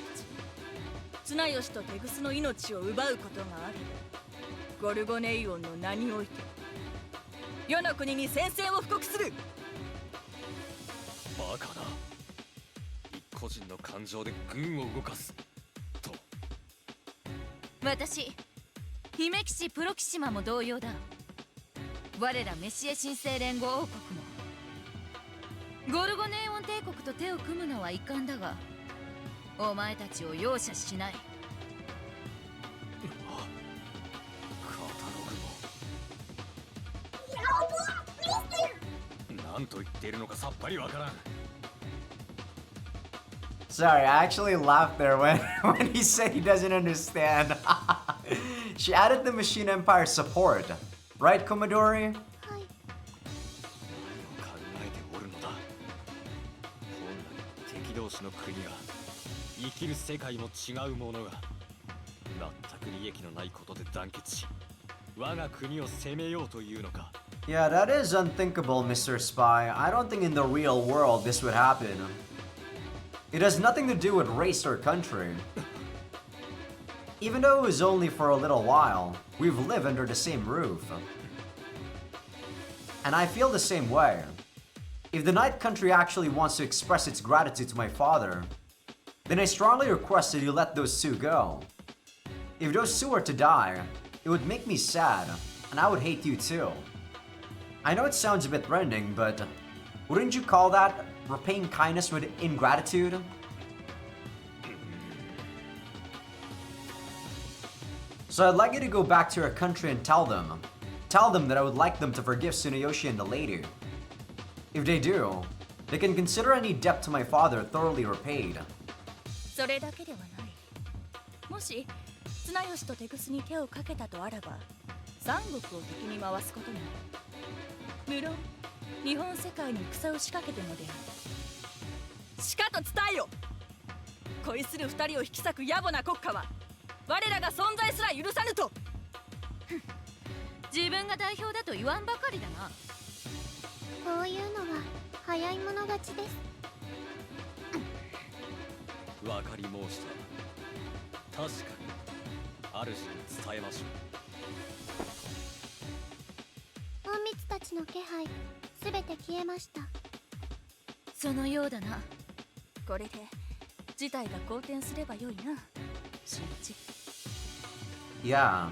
一綱吉とテグスの命を奪うことがあれば、ゴルゴネイオンの名において世の国に宣戦を布告する。バカだ。一個人の感情で軍を動かすと。私姫騎士プロキシマも同様だ。我らメシエ神聖連合王国もゴルゴネイオン帝国と手を組むのは遺憾だが、お前たちを容赦しない。カタログも何と言っているのかさっぱりわからん。 Sorry, I actually laughed there when he said he doesn't understand. She added the Machine Empire support, right, Commodore? はい。何を考えておるのだ。本来敵同士の国が生きる世界も違うものが全く利益のないことで団結し、我が国を攻めようというのか。 Yeah, that is unthinkable, Mr. Spy. I don't think in the real world this would happen. It has nothing to do with race or country. Even though it was only for a little while, we've lived under the same roof. And I feel the same way. If the Night Country actually wants to express its gratitude to my father, then I strongly request that you let those two go. If those two were to die, it would make me sad, and I would hate you too. I know it sounds a bit threatening, but wouldn't you call that repaying kindness with ingratitude? So I'd like you to go back to your country and tell them that I would like them to forgive Tsunayoshi and the lady. If they do, they can consider any debt to my father thoroughly repaid. それだけではない。もし綱吉とテグスに手をかけたとあらば、三国を敵に回すことになる。無論日本世界に戦を仕掛けてもである。しかと伝えよ。恋する二人を引き裂く野暮な国家は我らが存在すら許さぬと。自分が代表だと言わんばかりだな。こういうのは早い者勝ちです。わかり申した。確かに主に伝えましょう。隠密たちの気配すべて消えました。そのようだな。これで事態が好転すればよいな、新一。Yeah.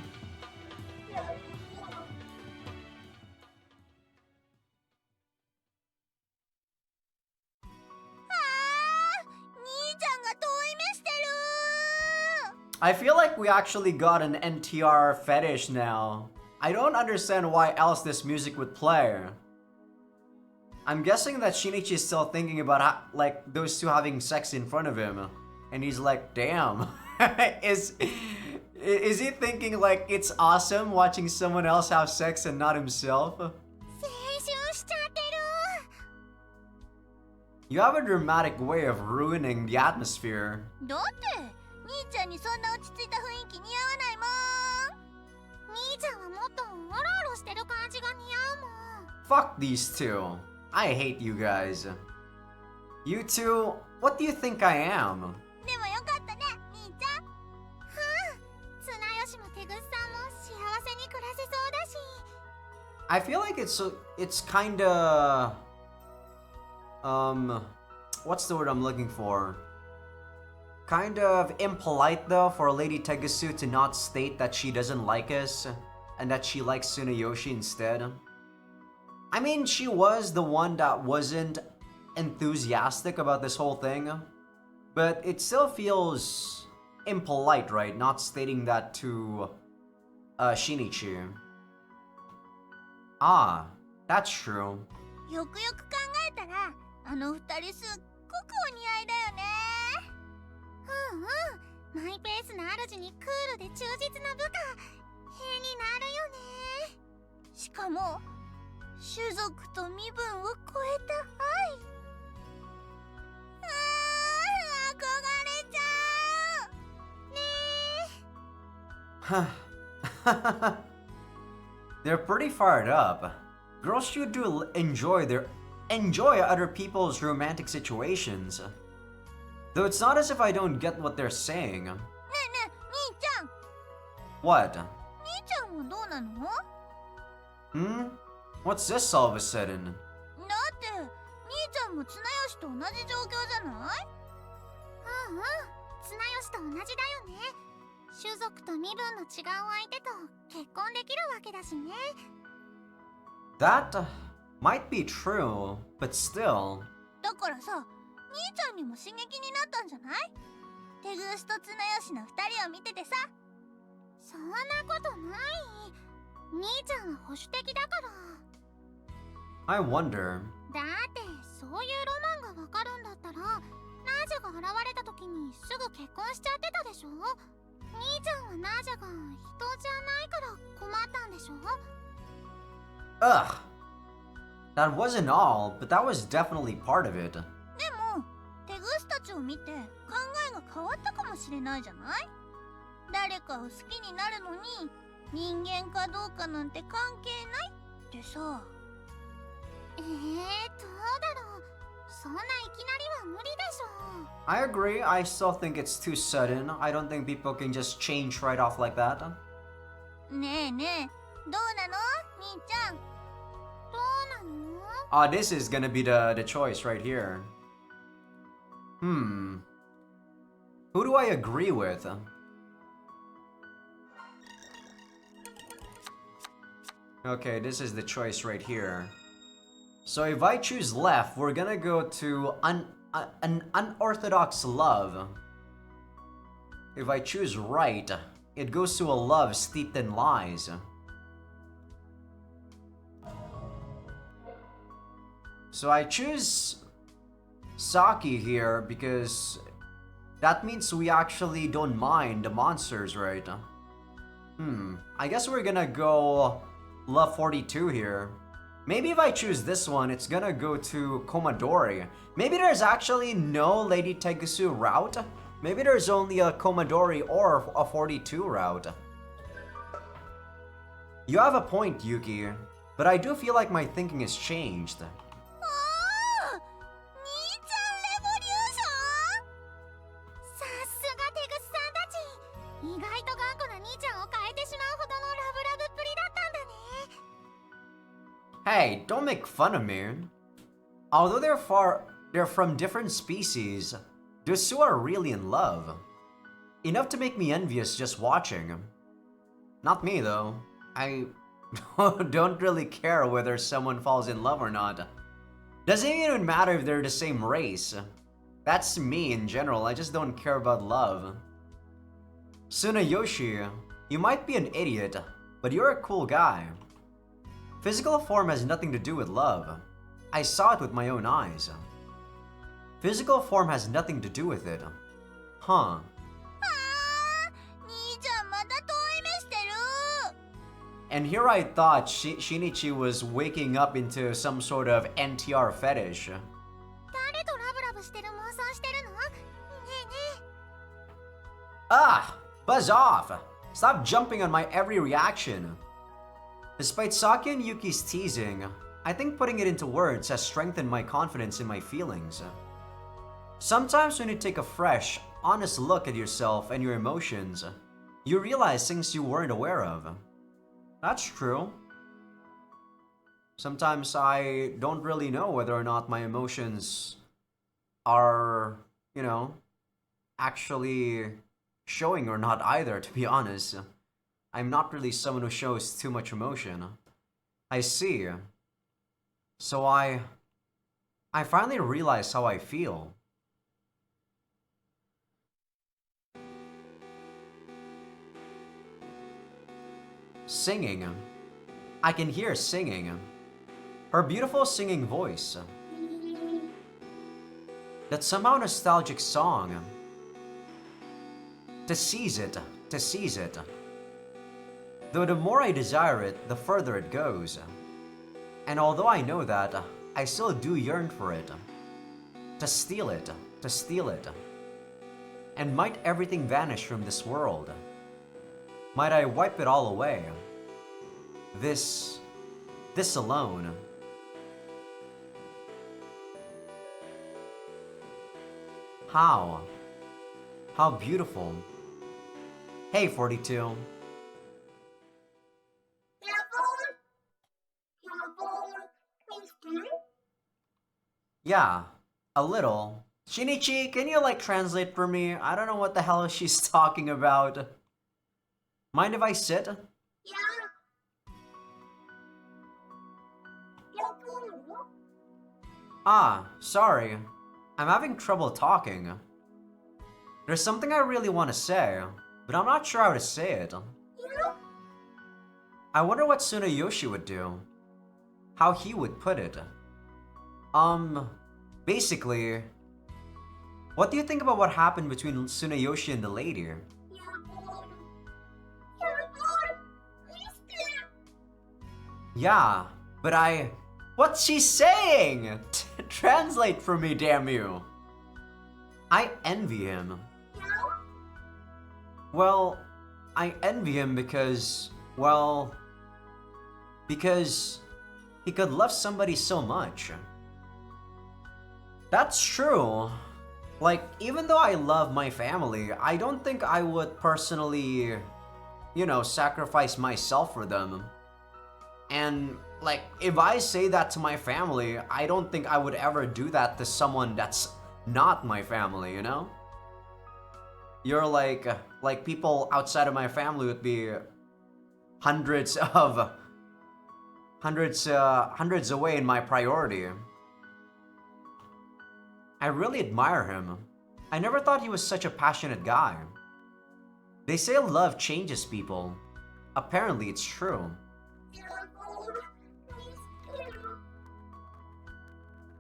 I feel like we actually got an NTR fetish now. I don't understand why else this music would play. I'm guessing that Shinichi is still thinking about like those two having sex in front of him, and he's like, "Damn, is he thinking like it's awesome watching someone else have sex and not himself?" You have a dramatic way of ruining the atmosphere. だって兄ちゃんにそんな落ち着いた雰囲気似合わないもん。兄ちゃんはもっとオロオロしてる感じが似合うもん。 Fuck these two. I hate you guys. You two, what do you think I am? でもよかったね、兄ちゃん。綱吉もテグスさんも幸せに暮らせそうだし。I feel like it's kinda what's the word I'm looking for? Kind of impolite though for Lady Tegusu to not state that she doesn't like us and that she likes Tsunayoshi instead. I mean, she was the one that wasn't enthusiastic about this whole thing, but it still feels impolite, right? Not stating that to Shinichi. Ah, that's true. よくよく考えたら、あの二人すっごくお似合いだよね。マイペースな主にクールで忠実な部下、変になるよね。しかも種族と身分を超えた愛。憧れちゃうね。 They're pretty fired up. Girls should enjoy other people's romantic situations. Though it's not as if I don't get what they're saying. ねえねえ、兄ちゃん。 What? 兄ちゃんもどうなの？ Hmm? What's this all of a sudden? だって兄ちゃんも綱吉と同じ状況じゃない？うんうん、綱吉と同じだよね。種族と身分の違う相手と結婚できるわけだしね。 That might be true, but still. だからさ、兄ちゃんにも刺激になったんじゃない？テグースと綱吉の二人を見ててさ。そんなことない。兄ちゃんは保守的だから。 I wonder. だってそういうロマンがわかるんだったら、ナージャが現れた時にすぐ結婚しちゃってたでしょ。兄ちゃんはナージャが人じゃないから困ったんでしょ。 Ugh. That wasn't all, but that was definitely part of it. でもテグースたちを見て考えが変わったかもしれないじゃない。誰かを好きになるのに人間かどうかなんて関係ないってさ。どうだろう。そんないきなりは無理でしょ。 I agree. I still think it's too sudden. I don't think people can just change right off like that. ねえねえ、どうなの兄ちゃん。どうなの？ This is gonna be the choice right here. Who do I agree with? Okay, this is the choice right here. So if I choose left, we're gonna go to an unorthodox love. If I choose right, it goes to a love steeped in lies. So I choose Saki here because that means we actually don't mind the monsters, right? I guess we're gonna go love 42 here. Maybe if I choose this one, it's gonna go to Komadori. Maybe there's actually no Lady Tegusu route. Maybe there's only a Komadori or a 42 route. You have a point, Yuki, but I do feel like my thinking has changed. 兄ちゃんレボリューション。さすがテグスさんたち。意外と頑固な兄ちゃんを変えてしまうほどのラブラブっぷりだったんだね。 Hey, don't make fun of me. Although they're from different species, those two are really in love. Enough to make me envious just watching. Not me though. I don't really care whether someone falls in love or not. Doesn't even matter if they're the same race. That's me in general, I just don't care about love. Tsunayoshi, you might be an idiot, but you're a cool guy. Physical form has nothing to do with love. I saw it with my own eyes. Physical form has nothing to do with it. Huh. 兄ちゃんまた遠い目してる。 And here I thought Shinichi was waking up into some sort of NTR fetish. 誰とラブラブしてる妄想してるの？ねえねえ。 Ah! Buzz off! Stop jumping on my every reaction. Despite Saki and Yuki's teasing, I think putting it into words has strengthened my confidence in my feelings. Sometimes when you take a fresh, honest look at yourself and your emotions, you realize things you weren't aware of. That's true. Sometimes I don't really know whether or not my emotions are, actually showing or not either, to be honest. I'm not really someone who shows too much emotion. I see. So I finally realized how I feel. Singing. I can hear singing. Her beautiful singing voice. That somehow nostalgic song. To seize it, to seize it. Though the more I desire it, the further it goes. And although I know that, I still do yearn for it. To steal it, to steal it. And might everything vanish from this world? Might I wipe it all away? This alone. How? How beautiful. Hey, 42. Yeah, a little. Shinichi, can you like translate for me? I don't know what the hell she's talking about. Mind if I sit? Ah, sorry. I'm having trouble talking. There's something I really want to say, but I'm not sure how to say it. I wonder what Tsunayoshi would do. How he would put it. Basically, what do you think about what happened between Tsunayoshi and the lady? Yeah, but what's she saying? Translate for me, damn you. I envy him. Well, I envy him because he could love somebody so much. That's true. Like, even though I love my family, I don't think I would personally, sacrifice myself for them. And, like, if I say that to my family, I don't think I would ever do that to someone that's not my family, you know? You're like people outside of my family would be hundreds away in my priority. I really admire him. I never thought he was such a passionate guy. They say love changes people. Apparently it's true.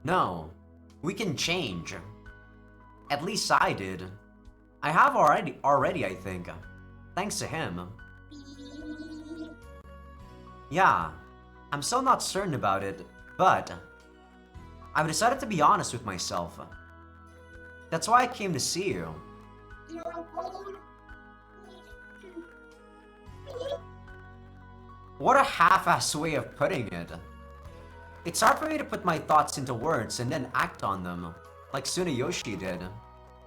No, we can change. At least I did. I have already, I think. Thanks to him. Yeah, I'm still not certain about it, but I've decided to be honest with myself. That's why I came to see you. What a half-assed way of putting it. It's hard for me to put my thoughts into words and then act on them, like Tsunayoshi did.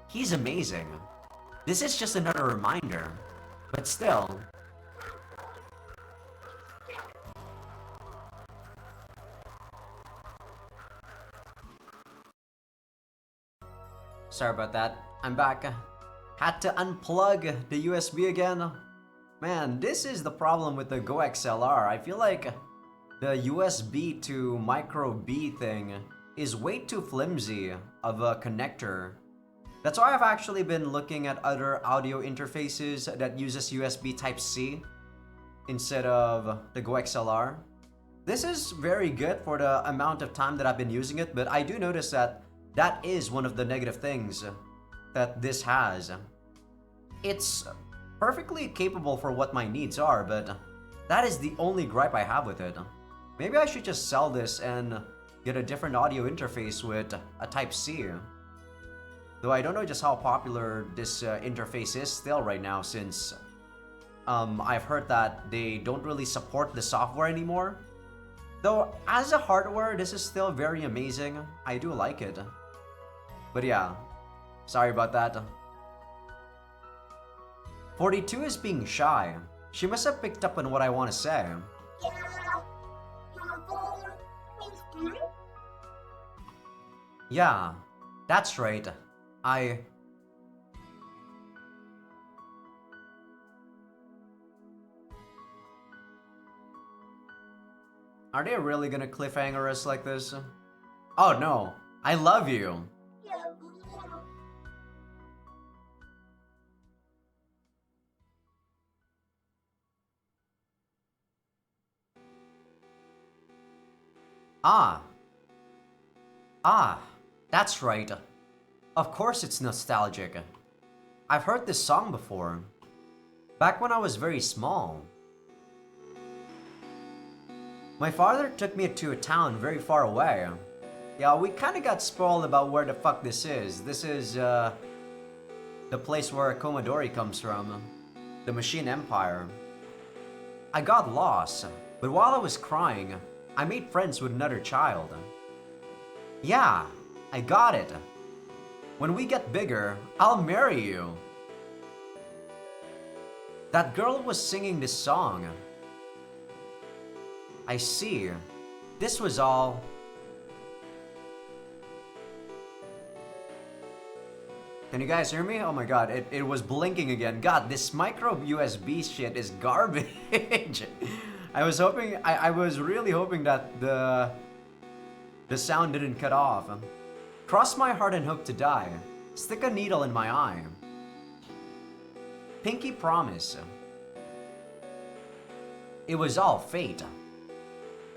He's amazing. This is just another reminder, but still. Sorry about that. I'm back. Had to unplug the USB again. Man, this is the problem with the Go XLR. I feel like the USB to micro B thing is way too flimsy of a connector. That's why I've actually been looking at other audio interfaces that uses USB Type-C instead of the Go XLR. This is very good for the amount of time that I've been using it, but I do notice that that is one of the negative things that this has. It's perfectly capable for what my needs are, but that is the only gripe I have with it. Maybe I should just sell this and get a different audio interface with a Type-C. Though I don't know just how popular this interface is still right now, since I've heard that they don't really support the software anymore. Though as a hardware, this is still very amazing. I do like it. But yeah, sorry about that. 42 is being shy. She must have picked up on what I want to say. Yeah, that's right. Are they really gonna cliffhanger us like this? Oh no, I love you. Ah, that's right. Of course it's nostalgic. I've heard this song before. Back when I was very small. My father took me to a town very far away. Yeah, we kind of got spoiled about where the fuck this is. This is, the place where Komodori comes from. The Machine Empire. I got lost, but while I was crying, I made friends with another child. Yeah, I got it. When we get bigger, I'll marry you. That girl was singing this song. I see. This was all. Can you guys hear me? Oh my god, it was blinking again. God, this micro USB shit is garbage. I was hoping, I was really hoping that the sound didn't cut off. Cross my heart and hope to die. Stick a needle in my eye. Pinky promise. It was all fate.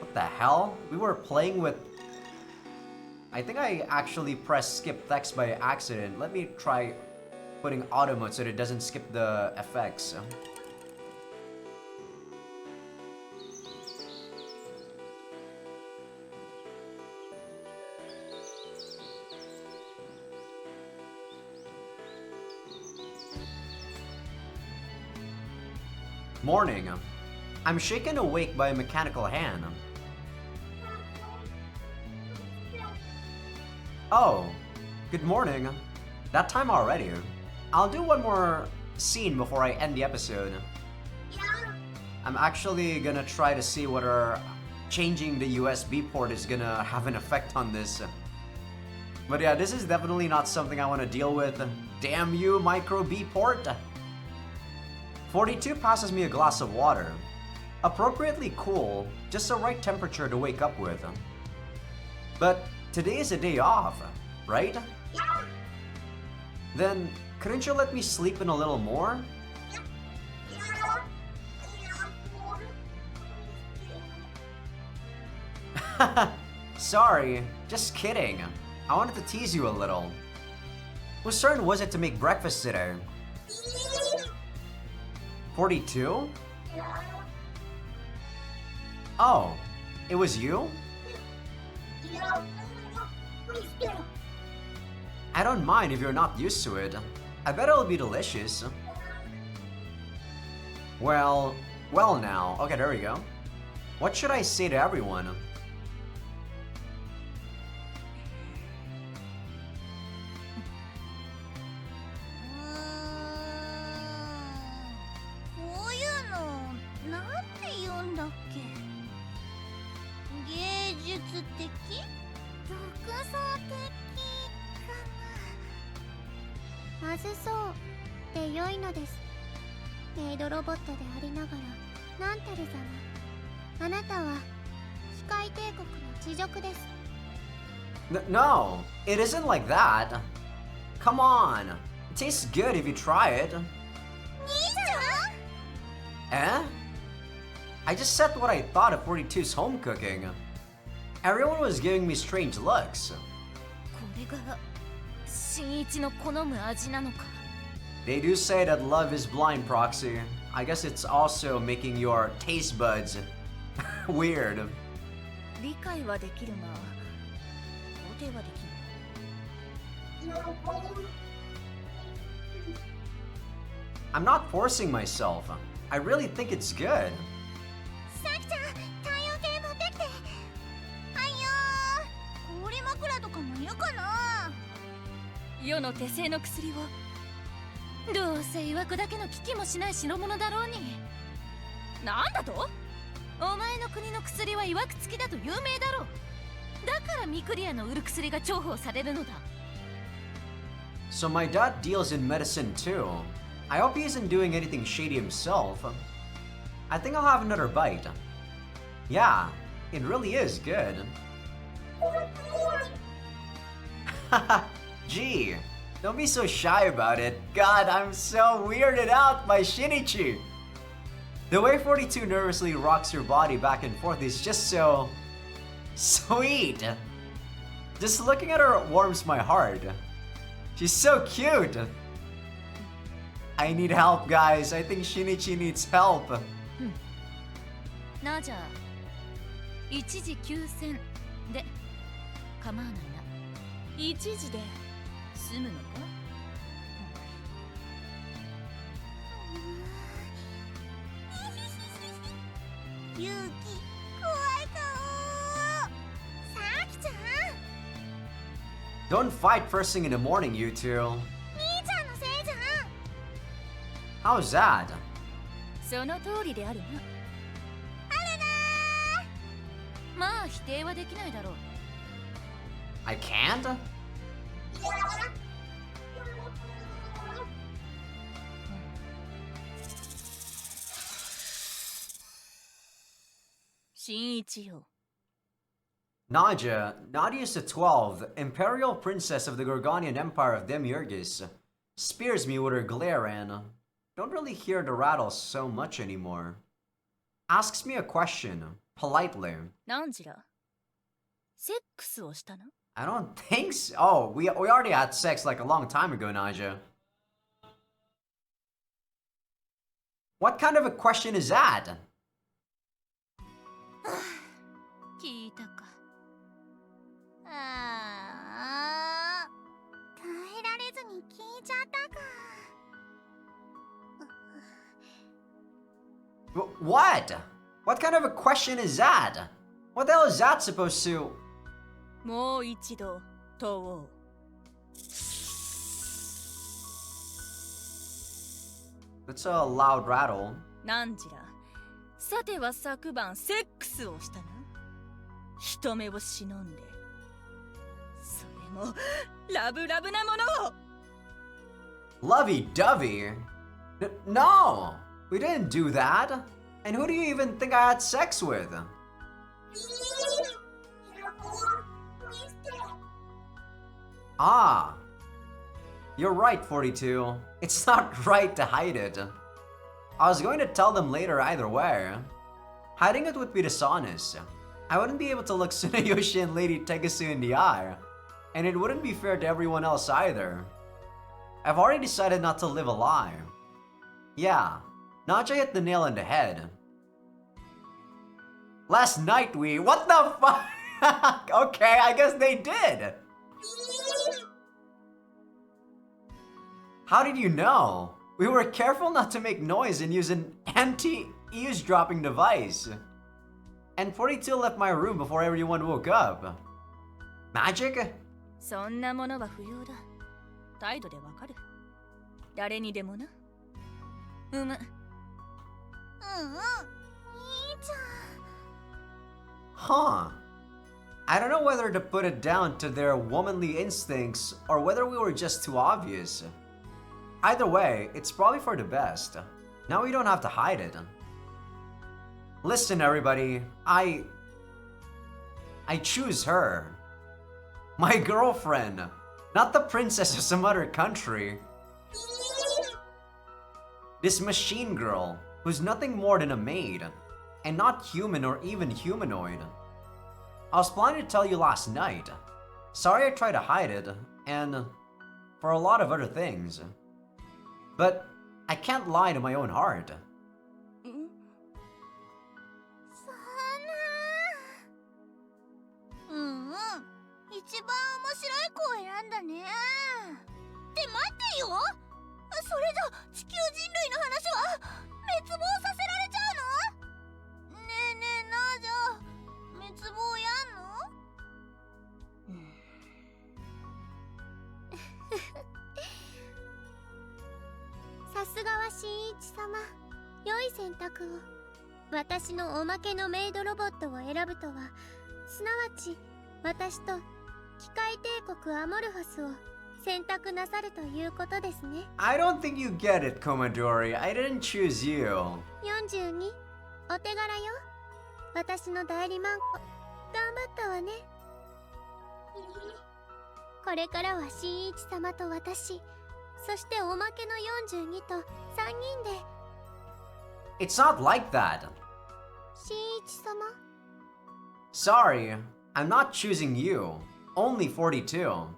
What the hell? We were playing with... I think I actually pressed skip text by accident. Let me try putting auto mode so that it doesn't skip the effects. Morning. I'm shaken awake by a mechanical hand. Oh, good morning. That time already. I'll do one more scene before I end the episode. I'm actually gonna try to see whether changing the USB port is gonna have an effect on this. But yeah, this is definitely not something I want to deal with. Damn you, micro B port. 42 passes me a glass of water. Appropriately cool, just the right temperature to wake up with. But today is a day off, right? Then, couldn't you let me sleep in a little more? Sorry, just kidding. I wanted to tease you a little. Whose turn was it to make breakfast today? 42? Oh, it was you? I don't mind if you're not used to it. I bet it'll be delicious. Well now. Okay, there we go. What should I say to everyone? No, it isn't like that. Come on. It tastes good if you try it. Eh? I just said what I thought of 42's home cooking. Everyone was giving me strange looks. They do say that love is blind, Proxy. I guess it's also making your taste buds weird. I'm not forcing myself. I really think it's good. So my dad deals in medicine too. I hope he isn't doing anything shady himself. I think I'll have another bite. Yeah, it really is good. Gee, don't be so shy about it. God, I'm so weirded out by Shinichi. The way 42 nervously rocks her body back and forth is just so sweet. Just looking at her warms my heart. She's so cute. I need help, guys. I think Shinichi needs help. 一時休戦で構わないな。一時で済むのか？勇気怖い顔。さきちゃん、 Don't fight first thing in the morning, you two. 兄ちゃんのせいじゃん。 How's that? その通りであるな。まあ否定はできないだろう。I can't? 新一よ。Nadia, Nadius the 12th, Imperial Princess of the Gorgonian Empire of Demiurgus, spears me with her glare and don't really hear the rattle so much anymore. Asks me a question, politely. 何時らセックスをしたの？ I don't think so. Oh, we already had sex like a long time ago, Nadia. What kind of a question is that? 聞いたか。ああ、耐えられずに聞いちゃったか。What? What kind of a question is that? What the hell is that supposed to... もう一度問おう。That's a loud rattle. 何時らさては昨晩セックスをしたな。人目を忍んで。それもラブラブなものを。Lovey-dovey? No! We didn't do that. And who do you even think I had sex with? Ah. You're right, 42. It's not right to hide it. I was going to tell them later either way. Hiding it would be dishonest. I wouldn't be able to look Tsunayoshi and Lady Tegasu in the eye. And it wouldn't be fair to everyone else either. I've already decided not to live a lie. Yeah, Naja hit the nail on the head. Last night we... What the fuck? Okay, I guess they did. How did you know? We were careful not to make noise and use an anti-eavesdropping device. And 42 left my room before everyone woke up. Magic? そんなものは不要だ。態度でわかる。誰にでもな。うむ。うんうん、兄ちゃん。 Huh. I don't know whether to put it down to their womanly instincts or whether we were just too obvious. Either way, it's probably for the best. Now we don't have to hide it. Listen, everybody, I choose her. My girlfriend, not the princess of some other country. This machine girl, who's nothing more than a maid, and not human or even humanoid. I was planning to tell you last night. Sorry I tried to hide it, and for a lot of other things. But I can't lie to my own heart. そんな。うんうん、一番面白い子を選んだね。って待ってよ。それじゃ地球人類の話は滅亡させられちゃうの？ねえねえ、なあじゃあ滅亡やんの？さすがは新一様、良い選択を。私のおまけのメイドロボットを選ぶとは、すなわち私と機械帝国アモルファスを選択なさるということですね。 I don't think you get it, Commodore. I didn't choose you. 42、お手柄よ。私の代理マンコ、頑張ったわね。これからは新一様と私、そしておまけの42と3人で。 It's not like that. 新一様、 Sorry, I'm not choosing you. Only 42.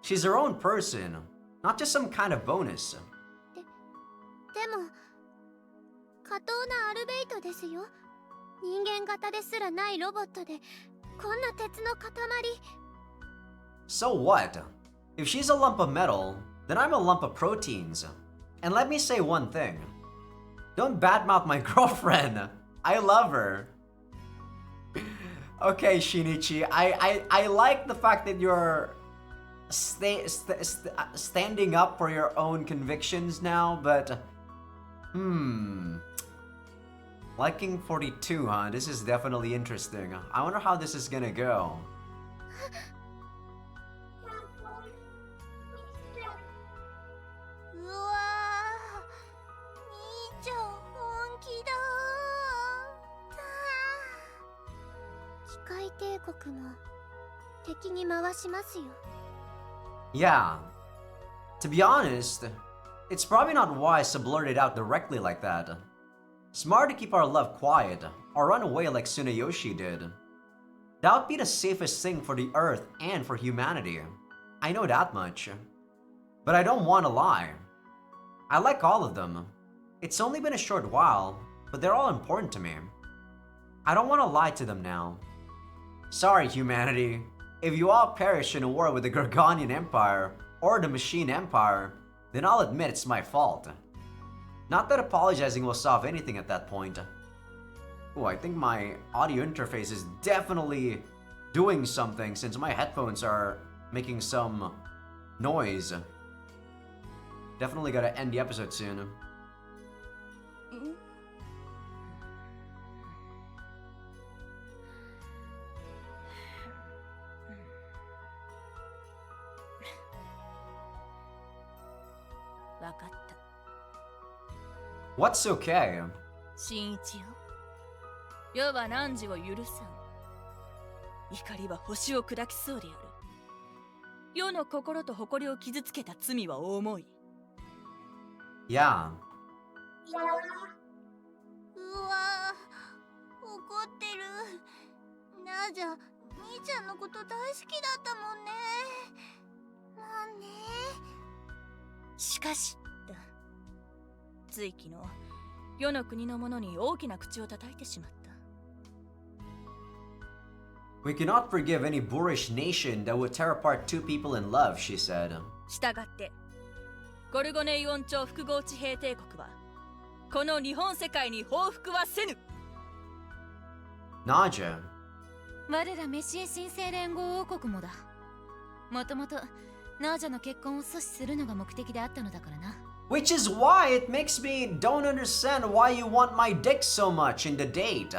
She's her own person, not just some kind of bonus. でも過当なアルベイトですよ。人間型ですらないロボットでこんな鉄の塊。 So what? If she's a lump of metal, then I'm a lump of proteins. And let me say one thing. Don't badmouth my girlfriend. I love her. Okay, Shinichi, I like the fact that you're standing up for your own convictions now, but liking 42, huh? This is definitely interesting. I wonder how this is gonna go. うわー、兄ちゃん本気だー。機械帝国も敵に回しますよ。 Yeah. To be honest, it's probably not wise to blurt it out directly like that. Smart to keep our love quiet, or run away like Tsunayoshi did. That would be the safest thing for the Earth and for humanity. I know that much. But I don't want to lie. I like all of them. It's only been a short while, but they're all important to me. I don't want to lie to them now. Sorry, humanity. If you all perish in a war with the Gorgonian Empire or the Machine Empire, then I'll admit it's my fault. Not that apologizing will solve anything at that point. Oh, I think my audio interface is definitely doing something since my headphones are making some noise. Definitely gotta end the episode soon. What's okay? 新一よ、世は汝を許さん。怒りは星を砕きそうである。世の心と誇りを傷つけた罪は重い。Yeah. うわー、怒ってる。なじゃ、兄ちゃんのこと大好きだったもんね。もんね。しかしだ。つい昨日、世の国の者に大きな口を叩いてしまった。We cannot forgive any boorish nation that would tear apart two people in love, she said. したがって、ゴルゴネイオン朝複合地平帝国は、この日本世界に報復はせぬ。Naja. 我らメシエ神聖連合王国もだ。もともとナージャの結婚を阻止するのが目的であったのだからな。Which is why it makes me don't understand why you want my dick so much in the date.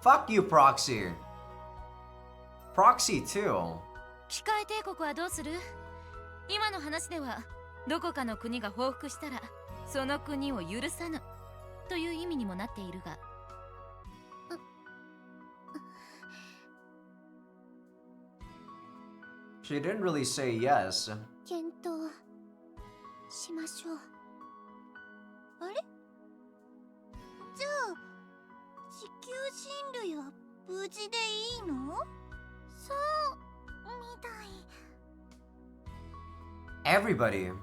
Fuck you, Proxy. Proxy too. 機械帝国はどうする？今の話ではどこかの国が報復したらその国を許さぬという意味にもなっているが。She didn't really say yes. 検討しましょう。あれ？じゃあ地球人類は無事でいいの？そうみたい。 Everybody.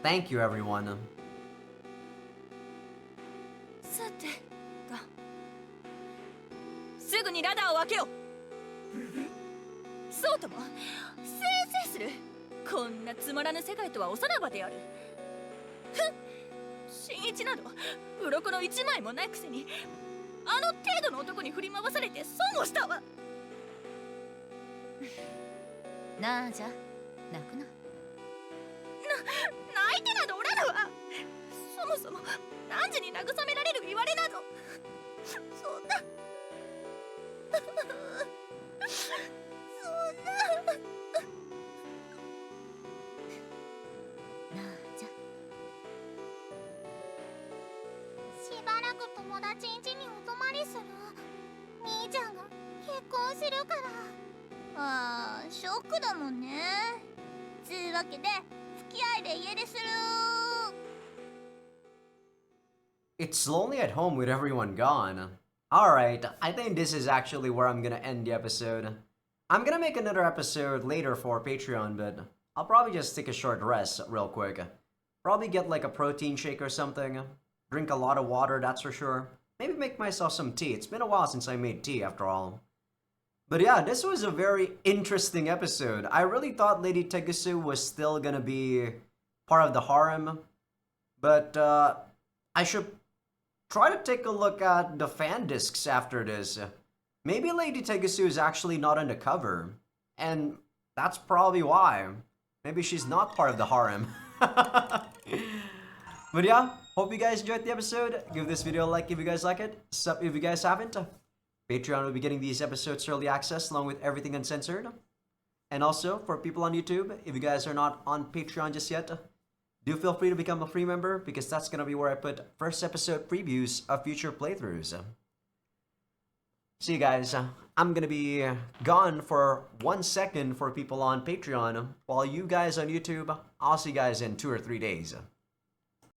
Thank you, everyone. さてか、すぐにラダーを開けよう。そうとも、せいせいする。こんなつまらぬ世界とはおさらばである。ふん、新一など鱗の一枚もないくせに、あの程度の男に振り回されて損をしたわ。なあじゃ泣くな。泣いてなどおらぬわ。そもそも何時に慰められる言われなどそんなそんな。なあじゃしばらく友達ん家にお泊まりする。兄ちゃんが結婚するから。ああ、ショックだもんね。つうわけで付き合いで家出する。 It's lonely at home with everyone gone. Alright, I think this is actually where I'm gonna end the episode. I'm gonna make another episode later for Patreon, but I'll probably just take a short rest real quick. Probably get like a protein shake or something. drink a lot of water, that's for sure. Maybe make myself some tea. It's been a while since I made tea, after all. But yeah, this was a very interesting episode. I really thought Lady Tegusu was still gonna be part of the harem. But I should try to take a look at the fan discs after this. Maybe Lady Tegusu is actually not on the cover. And that's probably why. Maybe she's not part of the harem. But yeah, hope you guys enjoyed the episode. Give this video a like if you guys like it. Sub if you guys haven't. Patreon will be getting these episodes early access along with everything uncensored. And also, for people on YouTube, if you guys are not on Patreon just yet, do feel free to become a free member because that's going to be where I put first episode previews of future playthroughs. See you guys. I'm going to be gone for 1 second for people on Patreon. While you guys on YouTube, I'll see you guys in 2 or 3 days.